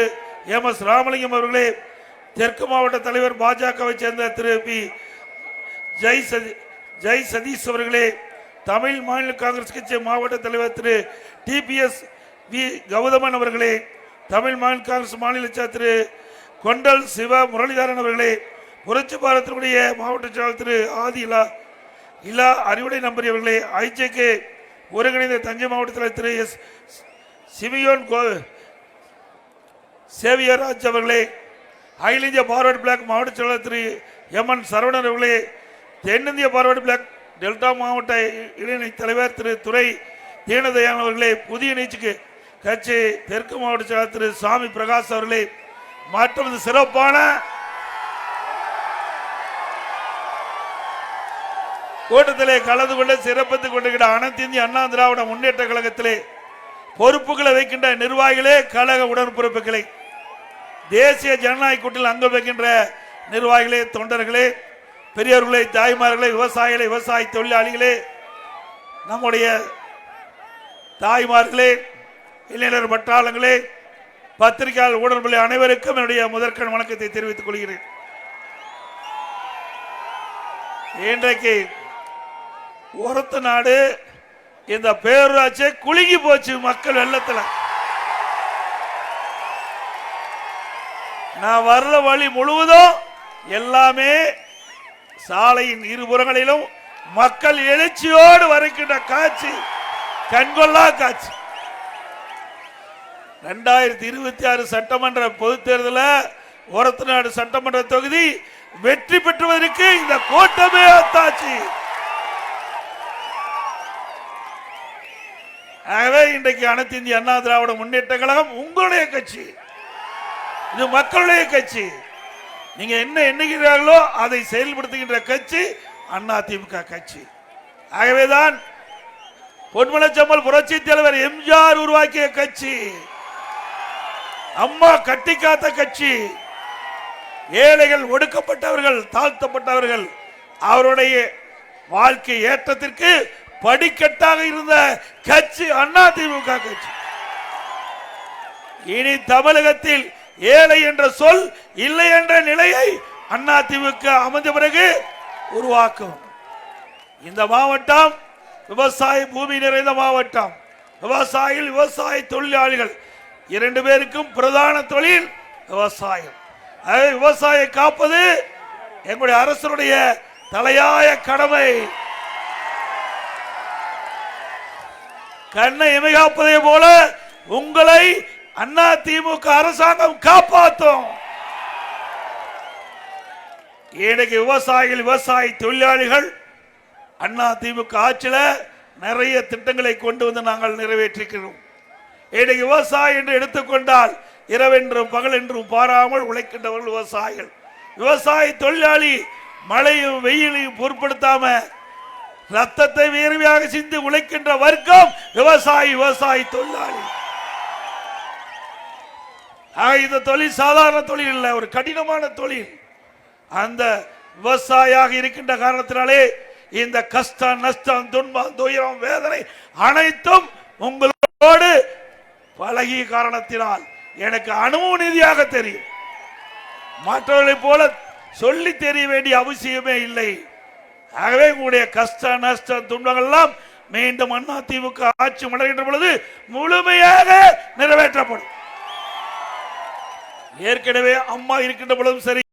எம் எஸ் ராமலிங்கம் அவர்களே, தெற்கு மாவட்ட தலைவர் பாஜகவை சேர்ந்த திரு பி ஜெய் சதீஷ் அவர்களே, தமிழ் மாநில காங்கிரஸ் கட்சி மாவட்ட தலைவர் திரு டிபிஎஸ் வி கௌதமன் அவர்களே, தமிழ் மாநில காங்கிரஸ் மாநில திரு கொண்டல் சிவ முரளிதரன் அவர்களே, புரட்சி பாரதத்தினுடைய மாவட்ட செயலாளர் திரு ஆதி இலா அறிவுடை நம்பரி அவர்களே, ஐஜேகே ஒருங்கிணைந்த தஞ்சை மாவட்டத்தில் திரு எஸ் சிமியோன் சேவியராஜ் அவர்களே, அகில இந்திய பார்வர்டு பிளாக் மாவட்ட செயலாளர் திரு எம் என் சரவணன் அவர்களே, தென்னிந்திய பார்வர்டு பிளாக் டெல்டா மாவட்ட இளைஞரணி தலைவர் திரு துரை தீனதயான் அவர்களே, புதிய நீச்சுக்கு கட்சி தெற்கு மாவட்ட செயலாளர் திரு சாமி பிரகாஷ் அவர்களே, மற்றும் இந்த சிறப்பான கூட்டத்திலே கலந்து கொண்டு சிறப்பித்துக் கொண்டிருக்கிற அனைத்து இந்திய அண்ணா திராவிட முன்னேற்ற கழகத்திலே பொறுப்புகளை வைக்கின்ற நிர்வாகிகளே, கழக உடன்பிறப்புகளை, தேசிய ஜனநாயக கூட்டில் அங்கம் வைக்கின்ற நிர்வாகிகளே, தொண்டர்களே, பெரியவர்களே, தாய்மார்களே, விவசாயிகளே, விவசாய தொழிலாளிகளே, நம்முடைய தாய்மார்களே, இளைஞர் பட்டாளங்களே, பத்திரிகையாளர் ஊடகங்களே, அனைவருக்கும் என்னுடைய முதற்கண் வணக்கத்தை தெரிவித்துக் கொள்கிறேன். இன்றைக்கு ஒருத்த நாடு இந்த பேரூராட்சி குலுங்கி போச்சு மக்கள் வெள்ளத்துல. நான் வர்ற வழி முழுவதும் எல்லாமே சாலையின் இருபுறங்களிலும் மக்கள் எழுச்சியோடு வருகின்ற காட்சி கண்கொள்ளா காட்சி. 2026 சட்டமன்ற பொதுத் தேர்தலில் ஒரத்தநாடு சட்டமன்ற தொகுதி வெற்றி பெற்றுவதற்கு இந்த கூட்டமே அத்தாட்சி. ஆகவே இன்றைக்கு அனைத்து இந்திய அண்ணா திராவிட முன்னேற்ற கழகம் உங்களுடைய கட்சி, இது மக்களுடைய கட்சி. நீங்க என்ன எண்ணுகிறார்களோ அதை செயல்படுத்துகின்ற கட்சி அதிமுக கட்சி. ஆகவேதான் பொன்மனச்செம்மல் புரட்சி தலைவர் எம்ஜிஆர் உருவாக்கிய கட்சி, அம்மா கட்டி காத்த கட்சி. ஏழைகள், ஒடுக்கப்பட்டவர்கள், தாழ்த்தப்பட்டவர்கள் அவருடைய வாழ்க்கை ஏற்றத்திற்கு படிக்கட்டாக இருந்த கட்சி அதிமுக கட்சி. இனி தமிழகத்தில் ஏழை என்ற சொல் இல்லை என்ற நிலையை அதிமுக அமைந்த பிறகு உருவாக்கும். இந்த மாவட்டம் விவசாய பூமி நிறைந்த மாவட்டம். விவசாயிகள், விவசாய தொழிலாளிகள் இரண்டு பேருக்கும் பிரதான தொழில் விவசாயம். விவசாயம் காப்பது எங்களுடைய அரசுடைய தலையாய கடமை. கண்ணை இமைகாப்பதை போல உங்களை அதிமுக அரசாங்கம் காப்பாற்றும். இன்னைக்கு விவசாயிகள், விவசாய தொழிலாளிகள் அதிமுக ஆட்சியில நிறைய திட்டங்களை கொண்டு வந்து நாங்கள் நிறைவேற்றிக்கிறோம். இன்னைக்கு விவசாயம் என்று எடுத்துக்கொண்டால் இரவென்றும் பகல் என்றும் பாராமல் உழைக்கின்றவர்கள் விவசாயிகள். விவசாய தொழிலாளி மழையும் வெயிலையும் பொருட்படுத்தாம ரத்தத்தை வேர்வையாக சிந்து உழைக்கின்ற வர்க்கம் விவசாயி, விவசாய தொழிலாளி. இந்த தொழில் சாதாரண தொழில் இல்லை, ஒரு கடினமான தொழில். அந்த விவசாயியாக இருக்கின்ற காரணத்தினாலே இந்த கஷ்டம், நஷ்டம், துன்பம், துயரம், வேதனை அனைத்தும் உங்களோடு பழகிய காரணத்தினால் எனக்கு அனுபவ ரீதியாக தெரியும். மற்றவர்களைப் போல சொல்லி தெரிய வேண்டிய அவசியமே இல்லை. ஆகவே உங்களுடைய கஷ்ட, நஷ்ட, துன்பங்கள் எல்லாம் மீண்டும் அதிமுக ஆட்சி மலர்கின்ற பொழுது முழுமையாக நிறைவேற்றப்படும். ஏற்கனவே அம்மா இருக்கின்ற பொழுதும் சரி,